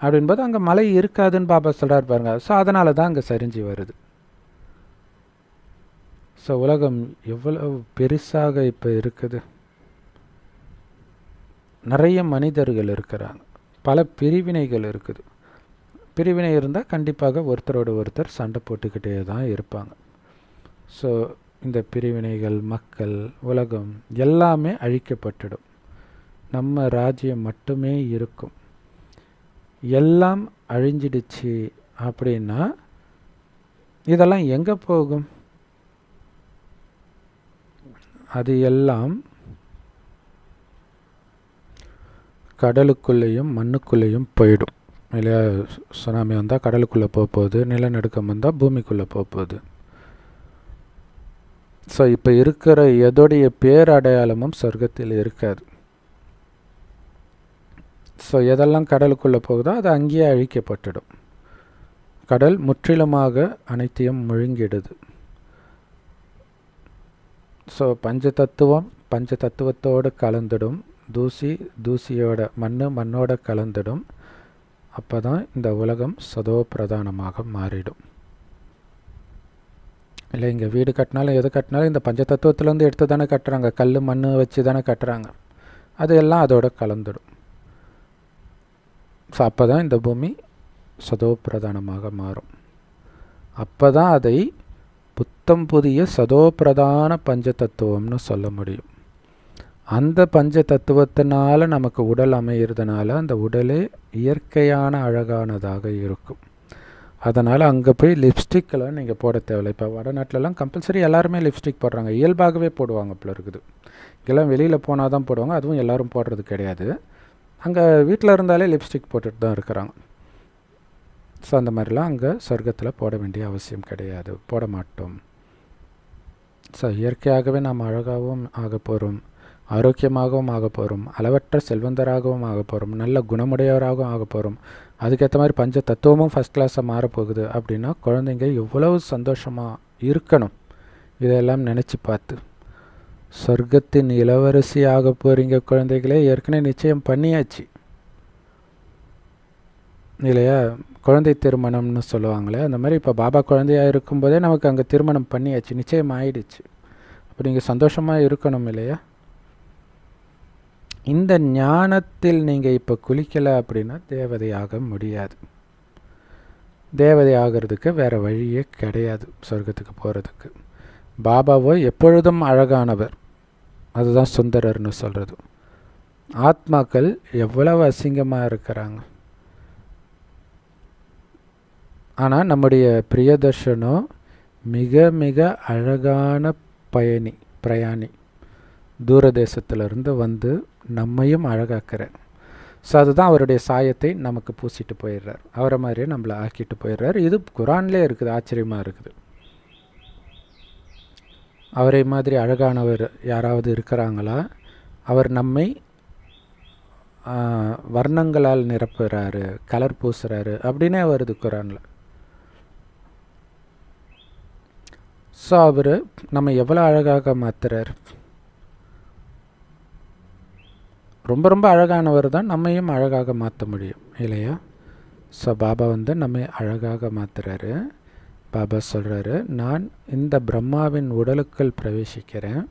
அப்படின்போது அங்கே மலை இருக்காதுன்னு பாபா சொல்கிறார் பாருங்க. ஸோ அதனால தான் அங்கே சரிஞ்சு வருது. ஸோ உலகம் எவ்வளவு பெருசாக இப்போ இருக்குது. நிறைய மனிதர்கள் இருக்கிறாங்க, பல பிரிவினைகள் இருக்குது. பிரிவினை இருந்தால் கண்டிப்பாக ஒருத்தரோடு ஒருத்தர் சண்டை போட்டுக்கிட்டே தான் இருப்பாங்க. ஸோ இந்த பிரிவினைகள், மக்கள், உலகம் எல்லாமே அழிக்கப்பட்டுடும். நம்ம ராஜ்யம் மட்டுமே இருக்கும். எல்லாம் அழிஞ்சிடுச்சு அப்படின்னா இதெல்லாம் எங்கே போகும்? அது எல்லாம் கடலுக்குள்ளேயும் மண்ணுக்குள்ளேயும் போயிடும் இல்லையா? சுனாமி வந்தால் கடலுக்குள்ளே போகுது, நிலநடுக்கம் வந்தால் பூமிக்குள்ளே போகுது. ஸோ இப்போ இருக்கிற எதோடைய பேரடையாளமும் சொர்க்கத்தில் இருக்காது. ஸோ எதெல்லாம் கடலுக்குள்ளே போகுதோ அது அங்கேயே அழிக்கப்பட்டுடும். கடல் முற்றிலுமாக அனைத்தையும் முழுங்கிடுது. ஸோ பஞ்சதத்துவத்தோடு கலந்துடும். தூசியோட மண்ணோட கலந்துடும். அப்போ தான் இந்த உலகம் சதோ பிரதானமாக மாறிடும். இல்லை இங்கே வீடு கட்டினாலும் எது கட்டினாலும் இந்த பஞ்சதத்துவத்திலேருந்து எடுத்து தானே கட்டுறாங்க, கல் மண் வச்சு தானே கட்டுறாங்க. அது எல்லாம் அதோட கலந்துடும். ஸோ அப்போ தான் இந்த பூமி சதோ பிரதானமாக மாறும். அப்போ தான் அதை புத்தம் புதிய சதோ பிரதான பஞ்சதத்துவம்னு சொல்ல முடியும். அந்த பஞ்ச தத்துவத்தினால நமக்கு உடல் அமைகிறதுனால அந்த உடலே இயற்கையான அழகானதாக இருக்கும். அதனால் அங்கே போய் லிப்ஸ்டிக்கெல்லாம் நீங்கள் போட தேவையில்லை. இப்போ வடநாட்டிலலாம் கம்பல்சரி எல்லாருமே லிப்ஸ்டிக் போடுறாங்க, இயல்பாகவே போடுவாங்க போல இருக்குது. இங்கெல்லாம் வெளியில் போனால் தான் போடுவாங்க, அதுவும் எல்லோரும் போடுறது கிடையாது. அங்கே வீட்டில் இருந்தாலே லிப்ஸ்டிக் போட்டுட்டு தான் இருக்கிறாங்க. ஸோ அந்த மாதிரிலாம் அங்கே சொர்க்கத்தில் போட வேண்டிய அவசியம் கிடையாது, போட மாட்டோம். ஸோ இயற்கையாகவே நாம் அழகாகவும் ஆக போகிறோம், ஆரோக்கியமாகவும் ஆக போகிறோம், அளவற்ற செல்வந்தராகவும் ஆக போகிறோம், நல்ல குணமுடையவராகவும் ஆக போகிறோம். அதுக்கேற்ற மாதிரி பஞ்ச தத்துவமும் ஃபஸ்ட் கிளாஸாக மாறப்போகுது. அப்படின்னா குழந்தைங்க எவ்வளவு சந்தோஷமாக இருக்கணும் இதெல்லாம் நினச்சி பார்த்து. சொர்க்கத்தின் இளவரசி ஆக போகிறீங்க குழந்தைகளே, ஏற்கனவே நிச்சயம் பண்ணியாச்சு இல்லையா? குழந்தை திருமணம்னு சொல்லுவாங்களே, அந்த மாதிரி இப்போ பாபா குழந்தையாக இருக்கும்போதே நமக்கு அங்கே திருமணம் பண்ணியாச்சு, நிச்சயம் ஆயிடுச்சு. அப்போ நீங்கள் சந்தோஷமாக இருக்கணும் இல்லையா? இந்த ஞானத்தில் நீங்கள் இப்போ குளிக்கலை அப்படின்னா தேவதையாக முடியாது. தேவதை ஆகிறதுக்கு வேறு வழியே கிடையாது சொர்க்கத்துக்கு போகிறதுக்கு. பாபாவோ எப்பொழுதும் அழகானவர், அதுதான் சுந்தரர்னு சொல்கிறது. ஆத்மாக்கள் எவ்வளவு அசிங்கமாக இருக்கிறாங்க. ஆனால் நம்முடைய பிரியதர்ஷனோ மிக மிக அழகான பிரயாணி, தூரதேசத்திலிருந்து வந்து நம்மையும் அழகாக்குறார். ஸோ அதுதான் அவருடைய சாயத்தை நமக்கு பூசிட்டு போயிடுறார், அவரை மாதிரியே நம்மளை ஆக்கிட்டு போயிடுறார். இது குரான்லேயே இருக்குது, ஆச்சரியமாக இருக்குது. அவரை மாதிரி அழகானவர் யாராவது இருக்கிறாங்களா? அவர் நம்மை வர்ணங்களால் நிரப்புகிறாரு, கலர் பூசுகிறாரு அப்படின்னே வருது குரானில். ஸோ அவர் நம்ம எவ்வளோ அழகாக மாற்றுறார். ரொம்ப ரொம்ப அழகானவர் தான் நம்மையும் அழகாக மாற்ற முடியும் இல்லையா? ஸோ பாபா நம்மை அழகாக மாற்றுறாரு. பாபா சொல்கிறாரு, நான் இந்த பிரம்மாவின் உடலுக்குள் பிரவேசிக்கிறேன்,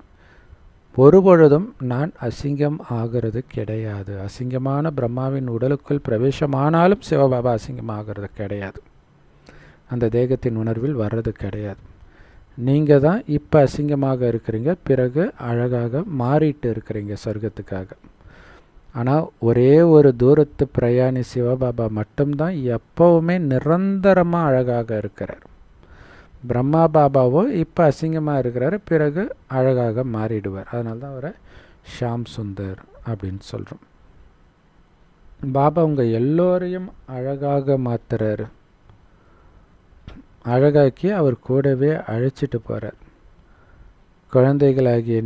ஒருபொழுதும் நான் அசிங்கம் ஆகிறது கிடையாது. அசிங்கமான பிரம்மாவின் உடலுக்குள் பிரவேசமானாலும் சிவபாபா அசிங்கம் ஆகிறது கிடையாது, அந்த தேகத்தின் உணர்வில் வர்றது கிடையாது. நீங்கள் தான் இப்போ அசிங்கமாக இருக்கிறீங்க, பிறகு அழகாக மாறிட்டு இருக்கிறீங்க சொர்க்கத்துக்காக. ஆனால் ஒரே ஒரு தூரத்து பிரயாணி சிவபாபா மட்டும்தான் எப்போவுமே நிரந்தரமாக அழகாக இருக்கிறார். பிரம்மா பாபாவோ இப்போ அசிங்கமாக இருக்கிறாரு, பிறகு அழகாக மாறிடுவார். அதனால தான் அவரை ஷாம் சுந்தர் அப்படின்னு சொல்கிறோம். பாபா உங்கள் எல்லோரையும் அழகாக மாற்றுறாரு. அழகாக்கி அவர் கூடவே அழைச்சிட்டு போகிறார். குழந்தைகளாகிய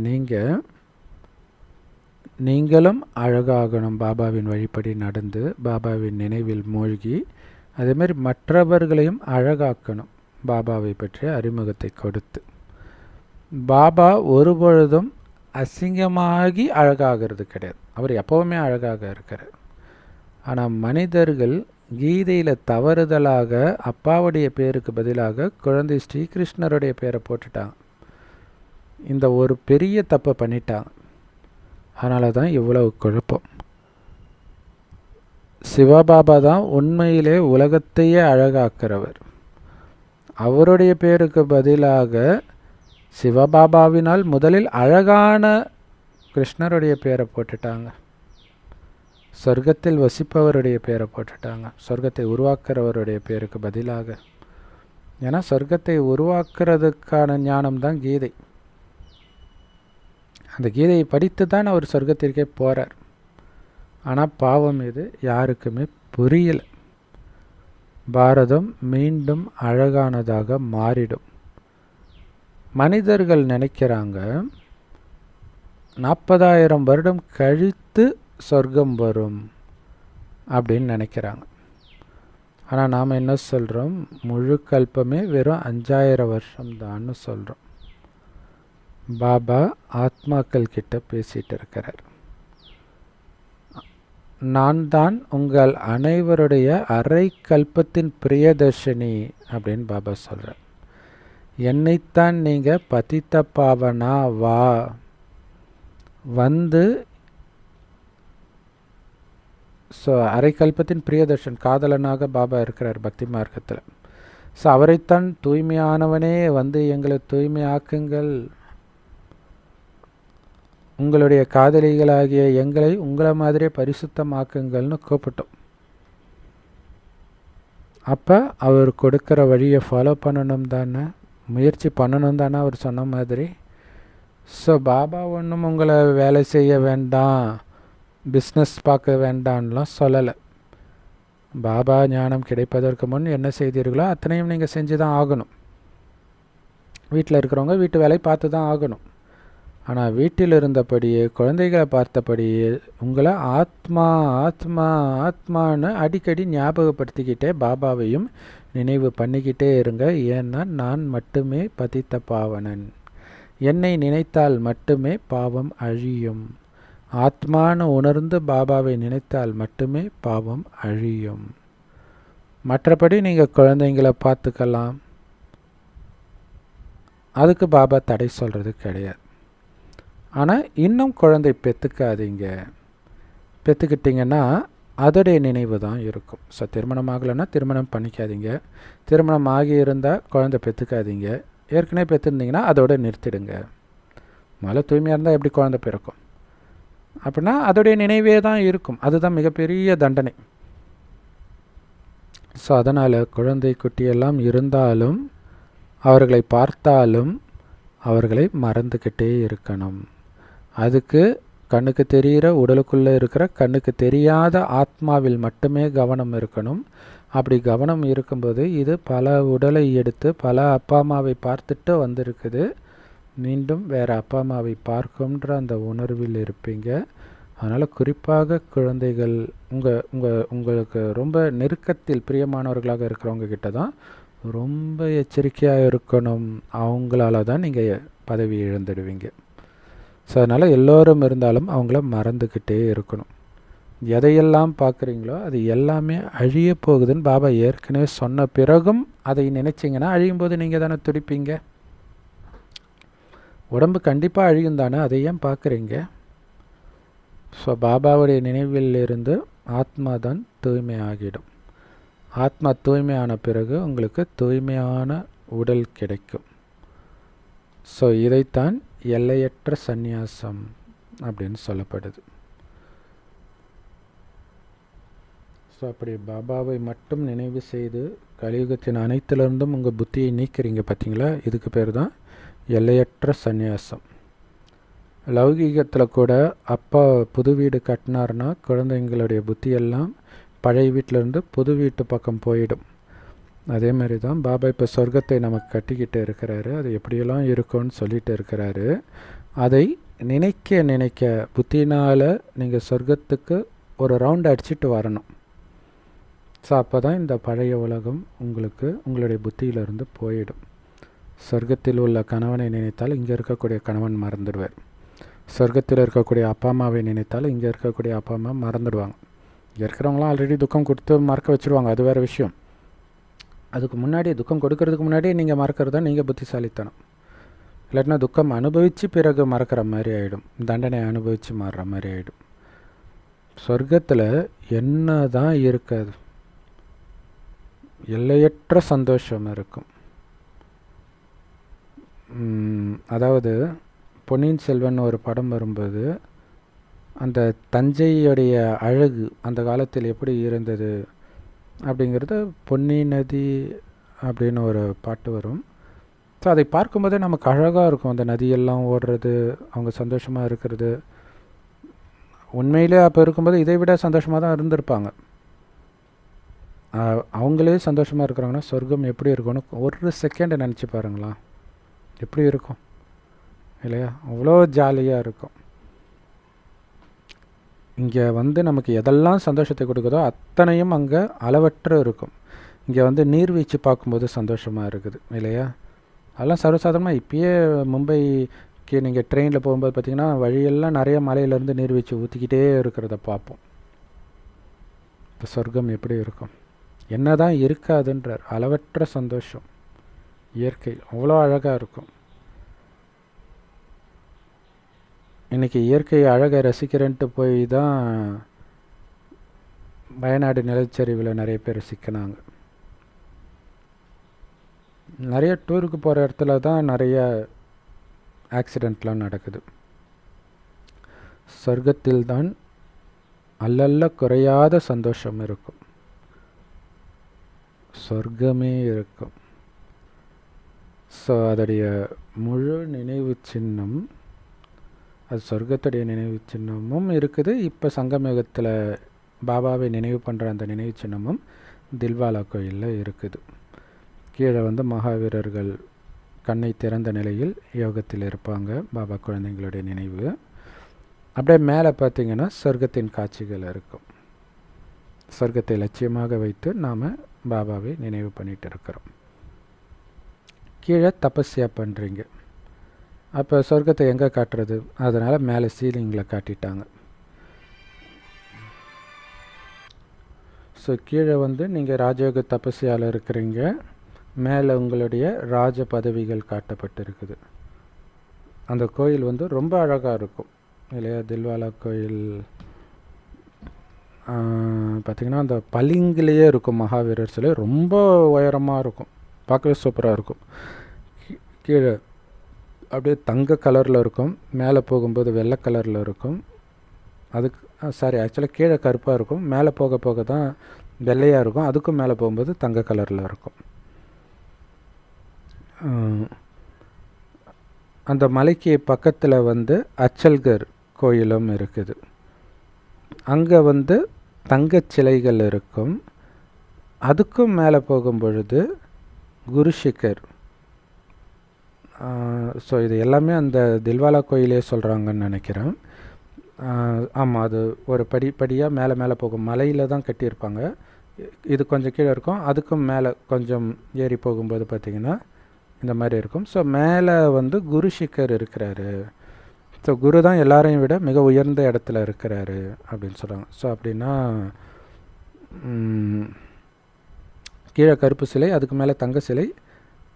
நீங்களும் அழகாகணும். பாபாவின் வழிப்படி நடந்து பாபாவின் நினைவில் மூழ்கி அதேமாதிரி மற்றவர்களையும் அழகாக்கணும். பாபாவை பற்றிய அறிமுகத்தை கொடுத்து பாபா ஒருபொழுதும் அசிங்கமாகி அழகாகிறது கிடையாது. அவர் எப்போவுமே அழகாக இருக்கிறார். ஆனால் மனிதர்கள் கீதையில் தவறுதலாக அப்பாவுடைய பேருக்கு பதிலாக குழந்தை ஸ்ரீகிருஷ்ணருடைய பேரை போட்டுட்டாங்க. இந்த ஒரு பெரிய தப்பை பண்ணிட்டாங்க. அதனால தான் இவ்வளவு குழப்பம். சிவபாபா தான் உண்மையிலே உலகத்தையே அழகாக்கிறவர். அவருடைய பேருக்கு பதிலாக சிவபாபாவினால் முதலில் அழகான கிருஷ்ணருடைய பேரை போட்டுட்டாங்க. சொர்க்கத்தில் வசிப்பவருடைய பேரை போட்டுட்டாங்க. சொர்க்கத்தை உருவாக்குறவருடைய பேருக்கு பதிலாக. ஏன்னா சொர்க்கத்தை உருவாக்குறதுக்கான ஞானம்தான் கீதை. அந்த கீதையை படித்து தான் அவர் சொர்க்கத்திற்கே போகிறார். ஆனால் பாவம் இது யாருக்குமே புரியலை. பாரதம் மீண்டும் அழகானதாக மாறிடும். மனிதர்கள் நினைக்கிறாங்க 40,000 வருடம் கழித்து சொர்க்கம் வரும் அப்படின்னு நினைக்கிறாங்க. ஆனால் நாம் என்ன சொல்கிறோம்? முழு கல்பமே வெறும் 5,000 வருஷம்தான்னு சொல்கிறோம். பாபா ஆத்மாக்கள் கிட்ட பேசிகிட்டு இருக்கிறார். நான் தான் உங்கள் அனைவருடைய அரை கல்பத்தின் பிரியதர்ஷினி அப்படின்னு பாபா சொல்கிறார். என்னைத்தான் நீங்கள் பதித்த பாவனா வா வந்து ஸோ அரை கல்பத்தின் பிரியதர்ஷன் காதலனாக பாபா இருக்கிறார் பக்தி மார்க்கத்தில். ஸோ அவரைத்தான் தூய்மையானவனே வந்து எங்களை தூய்மையாக்குங்கள், உங்களுடைய காதலிகளாகிய எங்களை உங்களை மாதிரியே பரிசுத்தமாக்குங்கள்னு கூப்பிட்டோம். அப்போ அவர் கொடுக்குற வழியை ஃபாலோ பண்ணணும் தானே, முயற்சி பண்ணணும் தானே அவர் சொன்ன மாதிரி. ஸோ பாபா ஒன்றும் உங்களை வேலை செய்ய வேண்டாம், பிஸ்னஸ் பார்க்க வேண்டான்லாம் சொல்லலை. பாபா ஞானம் கிடைப்பதற்கு முன் என்ன செய்தீர்களோ அத்தனையும் நீங்கள் செஞ்சு தான் ஆகணும். வீட்டில் இருக்கிறவங்க வீட்டு வேலை பார்த்து தான் ஆகணும். ஆனால் வீட்டில் இருந்தபடியே குழந்தைகளை பார்த்தபடியே உங்களை ஆத்மா ஆத்மா ஆத்மான்னு அடிக்கடி ஞாபகப்படுத்திக்கிட்டே பாபாவையும் நினைவு பண்ணிக்கிட்டே இருங்க. ஏன்னா நான் மட்டுமே பதித்த பாவனன். என்னை நினைத்தால் மட்டுமே பாவம் அழியும். ஆத்மான்னு உணர்ந்து பாபாவை நினைத்தால் மட்டுமே பாவம் அழியும். மற்றபடி நீங்கள் குழந்தைங்களை பார்த்துக்கலாம், அதுக்கு பாபா தடை சொல்கிறது கிடையாது. ஆனால் இன்னும் குழந்தை பெற்றுக்காதீங்க. பெற்றுக்கிட்டிங்கன்னா அதோடைய நினைவு தான் இருக்கும். ஸோ திருமணம் ஆகலைன்னா திருமணம் பண்ணிக்காதீங்க. திருமணம் ஆகி இருந்தால் குழந்தை பெற்றுக்காதீங்க. ஏற்கனவே பெற்றுருந்தீங்கன்னா அதோட நிறுத்திடுங்க. முதல்ல தூய்மையாக இருந்தால் எப்படி குழந்தை பிறக்கும்? அப்படின்னா அதோடைய நினைவே தான் இருக்கும். அதுதான் மிகப்பெரிய தண்டனை. ஸோ அதனால் குழந்தை குட்டியெல்லாம் இருந்தாலும் அவர்களை பார்த்தாலும் அவர்களை மறந்துக்கிட்டே இருக்கணும். அதுக்கு கண்ணுக்கு தெரிகிற உடலுக்குள்ளே இருக்கிற கண்ணுக்கு தெரியாத ஆத்மாவில் மட்டுமே கவனம் இருக்கணும். அப்படி கவனம் இருக்கும்போது இது பல உடலை எடுத்து பல அப்பா அம்மாவை பார்த்துட்டு வந்திருக்குது, மீண்டும் வேறு அப்பா அம்மாவை பார்க்கும்ன்ற அந்த உணர்வில் இருப்பீங்க. அதனால் குறிப்பாக குழந்தைகள் உங்களுக்கு ரொம்ப நெருக்கத்தில் பிரியமானவர்களாக இருக்கிறவங்க கிட்ட தான் ரொம்ப எச்சரிக்கையாக இருக்கணும். அவங்களால தான் நீங்கள் பதவி இழந்துடுவீங்க. ஸோ அதனால் எல்லோரும் இருந்தாலும் அவங்கள மறந்துக்கிட்டே இருக்கணும். எதையெல்லாம் பார்க்குறீங்களோ அது எல்லாமே அழிய போகுதுன்னு பாபா ஏற்கனவே சொன்ன பிறகும் அதை நினச்சிங்கன்னா அழியும் போது நீங்கள் தானே துடிப்பீங்க. உடம்பு கண்டிப்பாக அழியும் தானே, அதை ஏன் பார்க்குறீங்க? ஸோ பாபாவுடைய நினைவில் இருந்து ஆத்மா தான் தூய்மையாகிடும். ஆத்மா தூய்மையான பிறகு உங்களுக்கு தூய்மையான உடல் கிடைக்கும். ஸோ இதைத்தான் எல்லையற்ற சந்நியாசம் அப்படின்னு சொல்லப்படுது. ஸோ அப்படி பாபாவை மட்டும் நினைவு செய்து கலியுகத்தின் அனைத்திலிருந்தும் உங்கள் புத்தியை நீக்கிறீங்க பார்த்தீங்களா, இதுக்கு பேர் தான் எல்லையற்ற சந்நியாசம். லௌகீகத்தில் கூட அப்பா புது வீடு கட்டினார்னா குழந்தைங்களுடைய புத்தியெல்லாம் பழைய வீட்டிலேருந்து புது வீட்டு பக்கம் போயிடும். அதே மாதிரி தான் பாபா இப்போ சொர்க்கத்தை நமக்கு கட்டிக்கிட்டு இருக்கிறாரு. அது எப்படியெல்லாம் இருக்கும்னு சொல்லிட்டு இருக்கிறாரு. அதை நினைக்க நினைக்க புத்தினால் நீங்கள் சொர்க்கத்துக்கு ஒரு ரவுண்ட் அடிச்சுட்டு வரணும். ஸோ அப்போ தான் இந்த பழைய உலகம் உங்களுக்கு உங்களுடைய புத்தியிலிருந்து போயிடும். சொர்க்கத்தில் உள்ள கணவனை நினைத்தால் இங்கே இருக்கக்கூடிய கணவன் மறந்துடுவார். சொர்க்கத்தில் இருக்கக்கூடிய அப்பா அம்மாவை நினைத்தால் இங்கே இருக்கக்கூடிய அப்பா அம்மா மறந்துடுவாங்க. இங்கே இருக்கிறவங்களாம் ஆல்ரெடி துக்கம் கொடுத்து மறக்க வச்சுருவாங்க, அது வேறு விஷயம். அதுக்கு முன்னாடி துக்கம் கொடுக்கறதுக்கு முன்னாடியே நீங்கள் மறக்கிறது தான் நீங்கள் புத்திசாலித்தனம். இல்லாட்டினா துக்கம் அனுபவித்து பிறகு மறக்கிற மாதிரி ஆகிடும், தண்டனை அனுபவித்து மாறுற மாதிரி ஆகிடும். சொர்க்கத்தில் என்ன தான் இருக்காது, எல்லையற்ற சந்தோஷம் இருக்கும். அதாவது பொன்னியின் செல்வன் ஒரு படம் வரும்போது அந்த தஞ்சையுடைய அழகு அந்த காலத்தில் எப்படி இருந்தது அப்படிங்கிறது பொன்னி நதி அப்படின்னு ஒரு பாட்டு வரும். ஸோ அதை பார்க்கும்போதே நமக்கு அழகாக இருக்கும், அந்த நதியெல்லாம் ஓடுறது, அவங்க சந்தோஷமாக இருக்கிறது. உண்மையிலே அப்போ இருக்கும்போது இதை விட சந்தோஷமாக தான் இருந்திருப்பாங்க. அவங்களே சந்தோஷமாக இருக்கிறாங்கன்னா சொர்க்கம் எப்படி இருக்கும்னு ஒரு செகண்ட் நினச்சி பாருங்களா, எப்படி இருக்கும் இல்லையா? அவ்வளோ ஜாலியாக இருக்கும். இங்கே நமக்கு எதெல்லாம் சந்தோஷத்தை கொடுக்குதோ அத்தனையும் அங்கே அளவற்ற இருக்கும். இங்கே நீர்வீழ்ச்சி பார்க்கும்போது சந்தோஷமாக இருக்குது இல்லையா? அதெல்லாம் சர்வசாதாரணமாக இப்பயே மும்பைக்கு நீங்கள் ட்ரெயினில் போகும்போது பார்த்திங்கன்னா வழியெல்லாம் நிறைய மலையிலேருந்து நீர்வீழ்ச்சி ஊற்றிக்கிட்டே இருக்கிறத பார்ப்போம். இப்போ சொர்க்கம் எப்படி இருக்கும்? என்ன தான் இருக்காதுன்றார், அளவற்ற சந்தோஷம். இயற்கை அவ்வளோ அழகாக இருக்கும். இன்றைக்கி இயற்கை அழகை ரசிக்கிறேன்ட்டு போய் தான் வயநாடு நிலச்சரிவில் நிறைய பேர் சிக்கினாங்க. நிறைய டூருக்கு போகிற இடத்துல தான் நிறைய ஆக்சிடெண்ட்லாம் நடக்குது. சொர்க்கத்தில்தான் அல்லல்ல குறையாத சந்தோஷம் இருக்கும், சொர்க்கமே இருக்கும். ஸோ அதோடைய முழு நினைவு சின்னம், அது சொர்க்கத்துடைய நினைவு சின்னமும் இருக்குது. இப்போ சங்கமயுகத்தில் பாபாவை நினைவு பண்ணுற அந்த நினைவு சின்னமும் தில்வாலா கோயிலில் இருக்குது. கீழே மகாவீரர்கள் கண்ணை திறந்த நிலையில் யோகத்தில் இருப்பாங்க, பாபா குழந்தைங்களுடைய நினைவு. அப்படியே மேலே பார்த்திங்கன்னா சொர்க்கத்தின் காட்சிகள் இருக்கும். சொர்க்கத்தை லட்சியமாக வைத்து நாம் பாபாவை நினைவு பண்ணிகிட்டு இருக்கிறோம். கீழே தபஸ்யா பண்ணுறீங்க, அப்போ சொர்க்கத்தை எங்கே காட்டுறது? அதனால் மேலே சீலிங்கில் காட்டிட்டாங்க. ஸோ கீழே நீங்கள் ராஜயோக தபஸ்யாவில் இருக்கிறீங்க, மேலே உங்களுடைய ராஜ பதவிகள் காட்டப்பட்டிருக்குது. அந்த கோயில் ரொம்ப அழகாக இருக்கும் இல்லையா? தில்வாலா கோயில் பார்த்திங்கன்னா அந்த பளிங்குலேயே இருக்கும், மகாவீரர் சிலை ரொம்ப உயரமாக இருக்கும், பார்க்கவே சூப்பராக இருக்கும். கீழே அப்படியே தங்க கலரில் இருக்கும், மேலே போகும்போது வெள்ளை கலரில் இருக்கும். அதுக்கு ஆக்சுவலாக கீழே கருப்பாக இருக்கும், மேலே போக போக தான் வெள்ளையாக இருக்கும், அதுக்கும் மேலே போகும்போது தங்க கலரில் இருக்கும். அந்த மலைக்கு பக்கத்தில் அச்சல்கர் கோயிலும் இருக்குது. அங்கே தங்கச் சிலைகள் இருக்கும். அதுக்கும் மேலே போகும் பொழுது குருஷிகர். ஸோ இது எல்லாமே அந்த தில்வாலா கோயிலே சொல்கிறாங்கன்னு நினைக்கிறேன். ஆமாம், அது ஒரு படிப்படியாக மேலே மேலே போகும், மலையில் தான் கட்டியிருப்பாங்க. இது கொஞ்சம் கீழே இருக்கும், அதுக்கும் மேலே கொஞ்சம் ஏறி போகும்போது பார்த்திங்கன்னா இந்த மாதிரி இருக்கும். ஸோ மேலே குருஷிகர் இருக்கிறாரு. ஸோ குரு தான் எல்லாரையும் விட மிக உயர்ந்த இடத்துல இருக்கிறாரு அப்படின்னு சொல்கிறாங்க. ஸோ அப்படின்னா கீழே கருப்பு சிலை, அதுக்கு மேலே தங்க சிலை,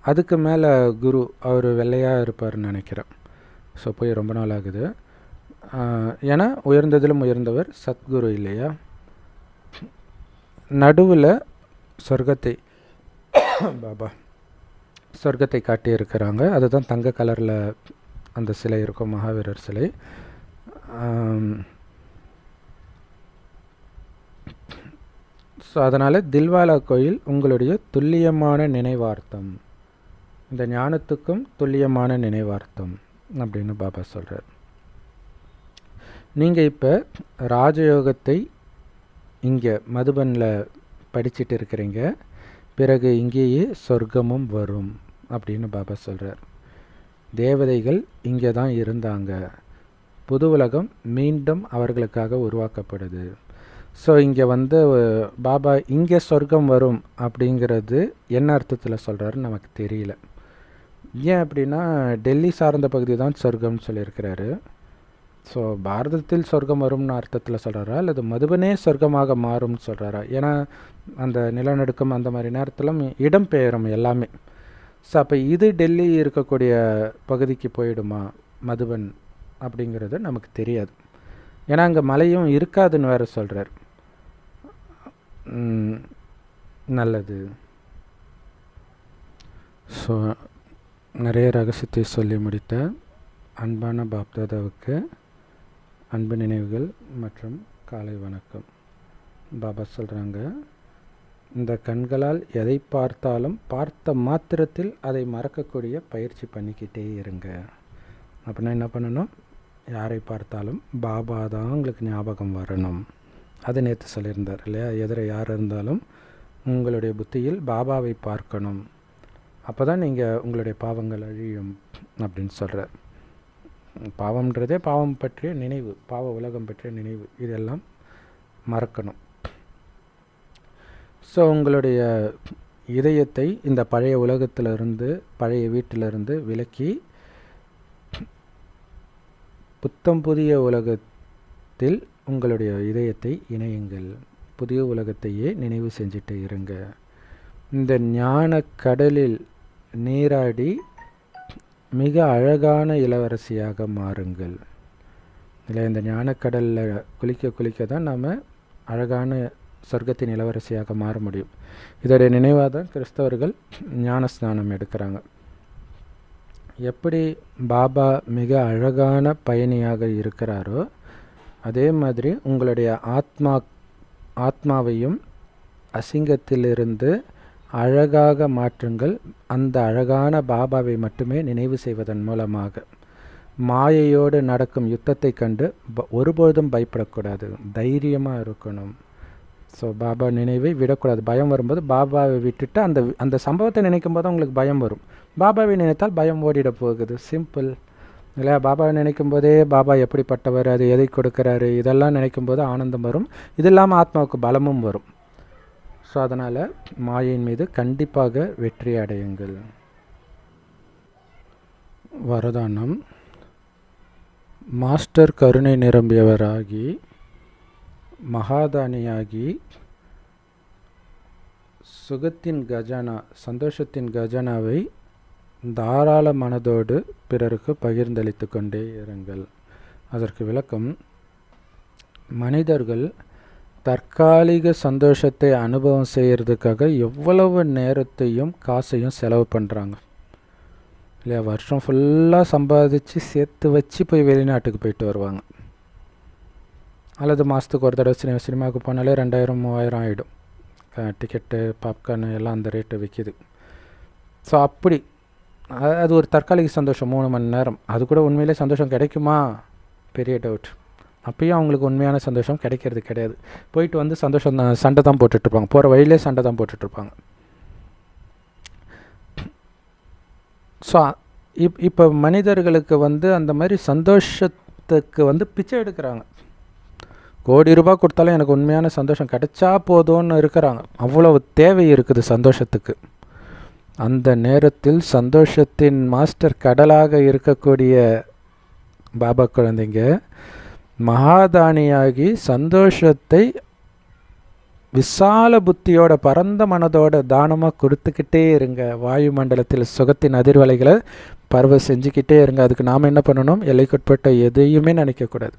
அதுக்கு மேலே குரு, அவர் வெள்ளையாக இருப்பார்னு நினைக்கிறேன். ஸோ போய் ரொம்ப நாள் ஆகுது. ஏன்னா உயர்ந்ததிலும் உயர்ந்தவர் சத்குரு இல்லையா? நடுவில் சொர்க்கத்தை பாபா சொர்க்கத்தை காட்டியிருக்கிறாங்க. அதுதான் தங்க கலரில் அந்த சிலை இருக்கும், மகாவீரர் சிலை. ஸோ அதனால் தில்வாலா கோயில் உங்களுடைய துல்லியமான நினைவார்த்தம், இந்த ஞானத்துக்கும் துல்லியமான நினைவார்த்தம் அப்படின்னு பாபா சொல்கிறார். நீங்கள் இப்போ ராஜயோகத்தை இங்கே மதுபனில் படிச்சுட்டு இருக்கிறீங்க, பிறகு இங்கேயே சொர்க்கமும் வரும் அப்படின்னு பாபா சொல்கிறார். தேவதைகள் இங்கே தான் இருந்தாங்க, புது உலகம் மீண்டும் அவர்களுக்காக உருவாக்கப்படுது. ஸோ இங்கே பாபா இங்கே சொர்க்கம் வரும் அப்படிங்கிறது என்ன அர்த்தத்தில் சொல்கிறாருன்னு நமக்கு தெரியல. ஏன் அப்படின்னா டெல்லி சார்ந்த பகுதி தான் சொர்க்கம்னு சொல்லியிருக்கிறாரு. ஸோ பாரதத்தில் சொர்க்கம் வரும்னு அர்த்தத்தில் சொல்கிறாரா அல்லது மதுபனே சொர்க்கமாக மாறும்னு சொல்கிறாரா? ஏன்னா அந்த நிலநடுக்கம் அந்த மாதிரி நேரத்தில் இடம் பெயரும் எல்லாமே. ஸோ அப்போ இது டெல்லி இருக்கக்கூடிய பகுதிக்கு போயிடுமா மதுபன் அப்படிங்கிறது நமக்கு தெரியாது. ஏன்னா அங்கே மழையும் இருக்காதுன்னு வேறு சொல்கிறார். நல்லது. ஸோ நிறைய ரகசியத்தை சொல்லி முடித்த அன்பான பாப்தாதாவுக்கு அன்பு நினைவுகள் மற்றும் காலை வணக்கம். பாபா சொல்கிறாங்க, இந்த கண்களால் எதை பார்த்தாலும் பார்த்த மாத்திரத்தில் அதை மறக்கக்கூடிய பயிற்சி பண்ணிக்கிட்டே இருங்க. அப்படின்னா என்ன பண்ணணும்? யாரை பார்த்தாலும் பாபா தான் உங்களுக்கு ஞாபகம் வரணும். அது நேற்று சொல்லியிருந்தார் இல்லையா? எதிர யார் இருந்தாலும் உங்களுடைய புத்தியில் பாபாவை பார்க்கணும், அப்போ தான் நீங்கள் உங்களுடைய பாவங்கள் அழியும் அப்படின்னு சொல்கிறார். பாவம்ன்றதே பாவம் பற்றிய நினைவு, பாவ உலகம் பற்றிய நினைவு, இதெல்லாம் மறக்கணும். ஸோ உங்களுடைய இதயத்தை இந்த பழைய உலகத்திலிருந்து, பழைய வீட்டிலிருந்து விலக்கி புத்தம் புதிய உலகத்தில் உங்களுடைய இதயத்தை இணையுங்கள். புதிய உலகத்தையே நினைவு செஞ்சுட்டு இருங்க. இந்த ஞான கடலில் நீராடி மிக அழகான இளவரசியாக மாறுங்கள். இல்லை, இந்த ஞானக்கடலில் குளிக்க குளிக்க தான் நாம் அழகான சொர்க்கத்தின் இளவரசியாக மாற முடியும். இதோடைய நினைவாக தான் கிறிஸ்தவர்கள் ஞான ஸ்நானம் எடுக்கிறாங்க. எப்படி பாபா மிக அழகான பயணியாக இருக்கிறாரோ அதே மாதிரி உங்களுடைய ஆத்மாவையும் அசிங்கத்திலிருந்து அழகாக மாற்றுங்கள். அந்த அழகான பாபாவை மட்டுமே நினைவு செய்வதன் மூலமாக மாயையோடு நடக்கும் யுத்தத்தை கண்டு ஒருபொழுதும் பயப்படக்கூடாது, தைரியமாக இருக்கணும். ஸோ பாபா நினைவை விடக்கூடாது. பயம் வரும்போது பாபாவை விட்டுட்டு அந்த சம்பவத்தை நினைக்கும் போது உங்களுக்கு பயம் வரும். பாபாவை நினைத்தால் பயம் ஓடிட போகுது. சிம்பிள் இல்லையா? பாபாவை நினைக்கும் போதே பாபா எப்படிப்பட்டவர், அது எதை கொடுக்குறாரு, இதெல்லாம் நினைக்கும் போது ஆனந்தம் வரும். இது இல்லாமல் ஆத்மாவுக்கு பலமும் வரும். ஸோ அதனால் மாயின் மீது கண்டிப்பாக வெற்றி அடையுங்கள். வரதானம். மாஸ்டர் கருணை நிரம்பியவராகி மகாதானியாகி சுகத்தின் கஜானா, சந்தோஷத்தின் கஜானாவை தாராள மனதோடு பிறருக்கு பகிர்ந்தளித்து கொண்டே இருங்கள். அதற்கு விளக்கம், மனிதர்கள் தற்காலிக சந்தோஷத்தை அனுபவம் செய்கிறதுக்காக எவ்வளவு நேரத்தையும் காசையும் செலவு பண்ணுறாங்க இல்லையா? வருஷம் ஃபுல்லாக சம்பாதிச்சு சேர்த்து வச்சு போய் வெளிநாட்டுக்கு போயிட்டு வருவாங்க. அல்லது மாதத்துக்கு ஒரு தடவை சினிமாவுக்கு போனாலே 2000-3000 ஆகிடும். டிக்கெட்டு, பாப்கார்னு எல்லாம் அந்த ரேட்டு விற்கிது. ஸோ அப்படி அது ஒரு தற்காலிக சந்தோஷம், 3 மணி நேரம். அது கூட உண்மையிலே சந்தோஷம் கிடைக்குமா? பெரிய டவுட். அப்பயும் அவங்களுக்கு உண்மையான சந்தோஷம் கிடைக்கிறது கிடையாது. போயிட்டு வந்து சந்தோஷம் சண்டை தான் போட்டுட்ருப்பாங்க, போகிற வழியிலே சண்டை தான் போட்டுட்ருப்பாங்க. ஸோ இப்போ மனிதர்களுக்கு அந்த மாதிரி சந்தோஷத்துக்கு பிச்சை எடுக்கிறாங்க. கோடி ரூபாய் கொடுத்தாலும் எனக்கு உண்மையான சந்தோஷம் கிடைச்சா போதும்னு இருக்கிறாங்க. அவ்வளவு தேவை இருக்குது சந்தோஷத்துக்கு. அந்த நேரத்தில் சந்தோஷத்தின் மாஸ்டர் கடலாக இருக்கக்கூடிய பாபா குழந்தைங்க மகாதானியாகி சந்தோஷத்தை விசால புத்தியோட, பரந்த மனதோட தானமாக கொடுத்துக்கிட்டே இருங்க. வாயுமண்டலத்தில் சுகத்தின் அதிர்வலைகளை பரவ செஞ்சுக்கிட்டே இருங்க. அதுக்கு நாம் என்ன பண்ணணும்? எல்லைக்குட்பட்ட எதையுமே நினைக்கக்கூடாது.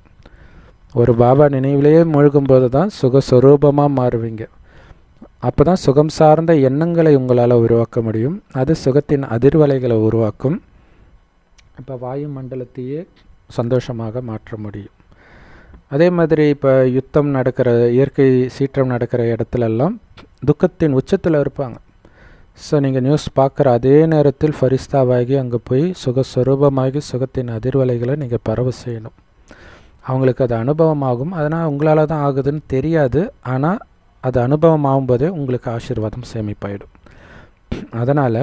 ஒரு பாபா நினைவிலேயே முழுகும்போது தான் சுகஸ்வரூபமாக மாறுவீங்க. அப்போ தான் சுகம் சார்ந்த எண்ணங்களை உங்களால் உருவாக்க முடியும். அது சுகத்தின் அதிர்வலைகளை உருவாக்கும். இப்போ வாயுமண்டலத்தையே சந்தோஷமாக மாற்ற முடியும். அதே மாதிரி இப்போ யுத்தம் நடக்கிற, இயற்கை சீற்றம் நடக்கிற இடத்துலெல்லாம் துக்கத்தின் உச்சத்தில் இருப்பாங்க. ஸோ நீங்கள் நியூஸ் பார்க்குற அதே நேரத்தில் ஃபரிஸ்தாவாகி அங்கே போய் சுகஸ்வரூபமாகி சுகத்தின் அதிர்வலைகளை நீங்கள் பரவ செய்யணும். அவங்களுக்கு அது அனுபவமாகும். அதனால் உங்களால் தான் ஆகுதுன்னு தெரியாது, ஆனால் அது அனுபவம் ஆகும்போதே உங்களுக்கு ஆசீர்வாதம் சேமிப்பாயிடும். அதனால்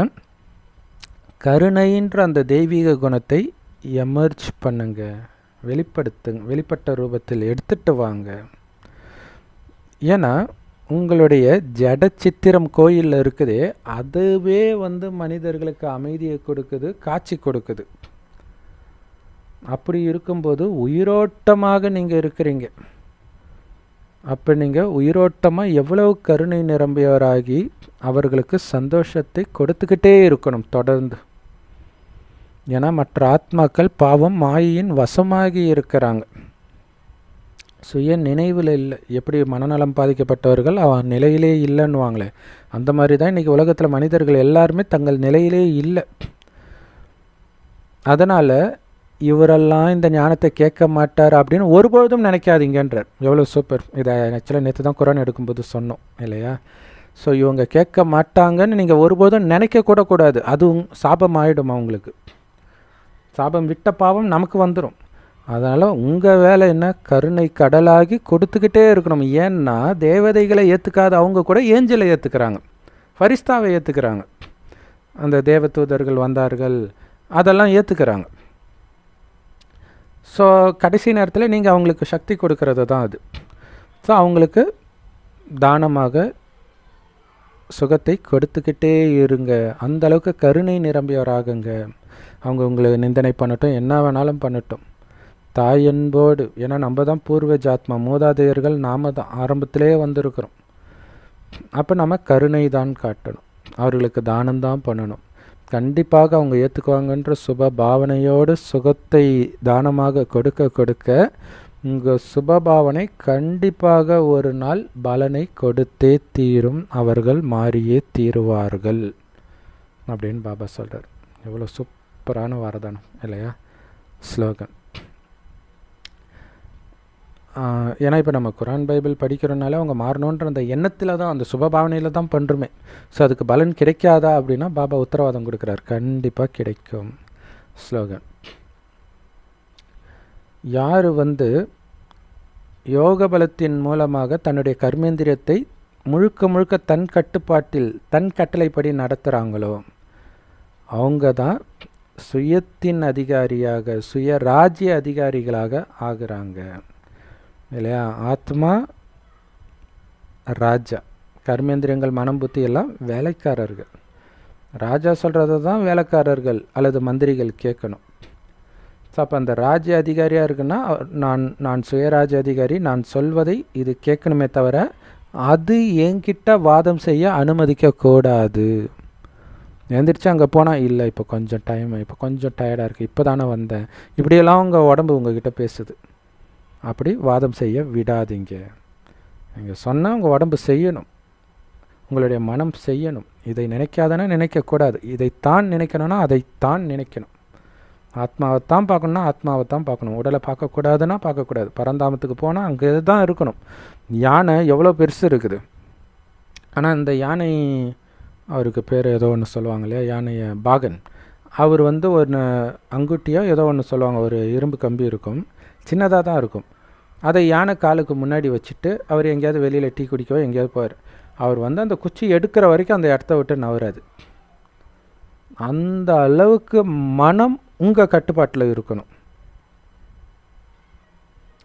கருணைன்ற அந்த தெய்வீக குணத்தை எமர்ஜ் பண்ணுங்க, வெளிப்பட்ட ரூபத்தில் எடுத்துகிட்டு வாங்க. ஏன்னா உங்களுடைய ஜட சித்திரம் கோயிலில் இருக்குதே, அதுவே மனிதர்களுக்கு அமைதியை கொடுக்குது, காட்சி கொடுக்குது. அப்படி இருக்கும்போது உயிரோட்டமாக நீங்கள் இருக்கிறீங்க. அப்போ நீங்கள் உயிரோட்டமாக எவ்வளவு கருணை நிரம்பியவராகி அவர்களுக்கு சந்தோஷத்தை கொடுத்துக்கிட்டே இருக்கணும் தொடர்ந்து. ஏன்னா மற்ற ஆத்மாக்கள் பாவம் மாயையின் வசமாகி இருக்கிறாங்க, சுய நினைவில் இல்லை. எப்படி மனநலம் பாதிக்கப்பட்டவர்கள் அவன் நிலையிலே இல்லைன்னுவாங்களே, அந்த மாதிரி தான் இன்றைக்கி உலகத்தில் மனிதர்கள் எல்லாருமே தங்கள் நிலையிலே இல்லை. அதனால் இவரெல்லாம் இந்த ஞானத்தை கேட்க மாட்டார் அப்படின்னு ஒருபொழுதும் நினைக்காதீங்கன்றார். எவ்வளோ சூப்பர்! இதை ஆக்சுவலாக நேற்று தான் குரான் எடுக்கும்போது சொன்னோம் இல்லையா? ஸோ இவங்க கேட்க மாட்டாங்கன்னு நீங்கள் ஒருபோதும் நினைக்க கூடாது. அதுவும் சாபம் ஆகிடும் அவங்களுக்கு. சாபம் விட்ட பாவம் நமக்கு வந்துடும். அதனால் உங்கள் வேலை என்ன? கருணை கடலாகி கொடுத்துக்கிட்டே இருக்கணும். ஏன்னா தேவதைகளை ஏற்றுக்காத அவங்க கூட ஏஞ்சலை ஏற்றுக்கிறாங்க, ஃபரிஸ்தாவை ஏற்றுக்கிறாங்க. அந்த தேவதூதர்கள் வந்தார்கள், அதெல்லாம் ஏற்றுக்கிறாங்க. ஸோ கடைசி நேரத்தில் நீங்கள் அவங்களுக்கு சக்தி கொடுக்கறது தான் அது. ஸோ அவங்களுக்கு தானமாக சுகத்தை கொடுத்துக்கிட்டே இருங்க. அந்த அளவுக்கு கருணை நிரம்பியவராகுங்க. அவங்க உங்களை நிந்தனை பண்ணட்டும், என்ன வேணாலும் பண்ணட்டும், தாயன்போடு. ஏன்னா நம்ம தான் பூர்வ ஜாத்மா, மூதாதையர்கள் நாம் தான் ஆரம்பத்திலே வந்திருக்கிறோம். அப்போ நம்ம கருணை தான் காட்டணும், அவர்களுக்கு தானம்தான் பண்ணணும். கண்டிப்பாக அவங்க ஏற்றுக்குவாங்கன்ற சுப பாவனையோடு சுகத்தை தானமாக கொடுக்க உங்கள் சுபபாவனை கண்டிப்பாக ஒரு நாள் பலனை கொடுத்தே தீரும், அவர்கள் மாறியே தீருவார்கள் அப்படின்னு பாபா சொல்கிறார். எவ்வளோ சூப்பரான வரதானம் இல்லையா, ஸ்லோகன். ஏன்னா இப்போ நம்ம குரான் பைபிள் படிக்கிறோனால அவங்க மாறணுன்ற அந்த எண்ணத்தில் தான், அந்த சுபபாவனையில் தான் பண்ணுறோமே. ஸோ அதுக்கு பலன் கிடைக்காதா அப்படின்னா பாபா உத்தரவாதம் கொடுக்குறார், கண்டிப்பாக கிடைக்கும். ஸ்லோகன். யார் யோக பலத்தின் மூலமாக தன்னுடைய கர்மேந்திரியத்தை முழுக்க தன் கட்டுப்பாட்டில் தன் கட்டளைப்படி நடத்துகிறாங்களோ அவங்க தான் சுயத்தின் அதிகாரியாக, சுயராஜ்ய அதிகாரிகளாக ஆகிறாங்க இல்லையா? ஆத்மா ராஜா, கர்மேந்திரியங்கள் மனம் புத்தி எல்லாம் வேலைக்காரர்கள். ராஜா சொல்கிறத தான் வேலைக்காரர்கள் அல்லது மந்திரிகள் கேட்கணும். ஸோ அப்போ அந்த ராஜ்ய அதிகாரியாக இருக்குன்னா நான் சுயராஜ்ய அதிகாரி, நான் சொல்வதை இது கேட்கணுமே தவிர அது என்கிட்ட வாதம் செய்ய அனுமதிக்கக்கூடாது. எழுந்திரிச்சு அங்கே போனால் இல்லை இப்போ கொஞ்சம் டைம், இப்போ கொஞ்சம் டயர்டாக இருக்குது, இப்போ தானே வந்தேன், இப்படியெல்லாம் உங்கள் உடம்பு உங்ககிட்ட பேசுது. அப்படி வாதம் செய்ய விடாதீங்க. நீங்கள் சொன்னால் உங்கள் உடம்பு செய்யணும், உங்களுடைய மனம் செய்யணும். இதை நினைக்காதனா நினைக்கக்கூடாது, இதைத்தான் நினைக்கணும்னா அதைத்தான் நினைக்கணும். ஆத்மாவைத்தான் பார்க்கணுன்னா ஆத்மாவைத்தான் பார்க்கணும், உடலை பார்க்கக்கூடாதுன்னா பார்க்கக்கூடாது. பரந்தாமத்துக்கு போனால் அங்கே தான் இருக்கணும். யானை எவ்வளோ பெருசு இருக்குது, ஆனால் இந்த யானை, அவருக்கு பேர் ஏதோ ஒன்று சொல்லுவாங்க இல்லையா, யானையை பாகன். அவர் ஒரு அங்குட்டியோ ஏதோ ஒன்று சொல்லுவாங்க, ஒரு இரும்பு கம்பி இருக்கும், சின்னதாக தான் இருக்கும். அதை யானை காலுக்கு முன்னாடி வச்சுட்டு அவர் எங்கேயாவது வெளியில் டீ குடிக்கவோ எங்கேயாவது போவார். அவர் அந்த குச்சி எடுக்கிற வரைக்கும் அந்த இடத்த விட்டு நவராது. அந்த அளவுக்கு மனம் உங்கள் கட்டுப்பாட்டில் இருக்கணும்.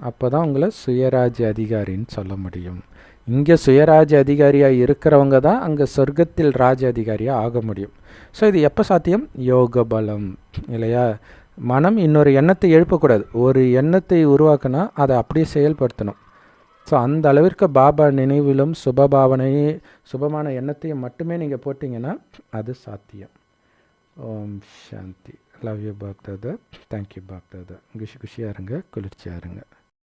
அப்போ தான் உங்களை சுயராஜ்ய அதிகாரின்னு சொல்ல முடியும். இங்கே சுயராஜ்ய அதிகாரியாக இருக்கிறவங்க தான் அங்கே சொர்க்கத்தில் ராஜ அதிகாரியாக ஆக முடியும். ஸோ இது எப்போ சாத்தியம்? யோக பலம் இல்லையா? மனம் இன்னொரு எண்ணத்தை எழுப்பக்கூடாது, ஒரு எண்ணத்தை உருவாக்கினா அதை அப்படியே செயல்படுத்தணும். ஸோ அந்த அளவிற்கு பாபா நினைவிலும் சுபமான எண்ணத்தையும் மட்டுமே நீங்கள் போட்டிங்கன்னா அது சாத்தியம். Om Shanti. Love you Bapdada. Thank you Bapdada. குஷியாக இருங்க, குளிர்ச்சியாக இருங்க.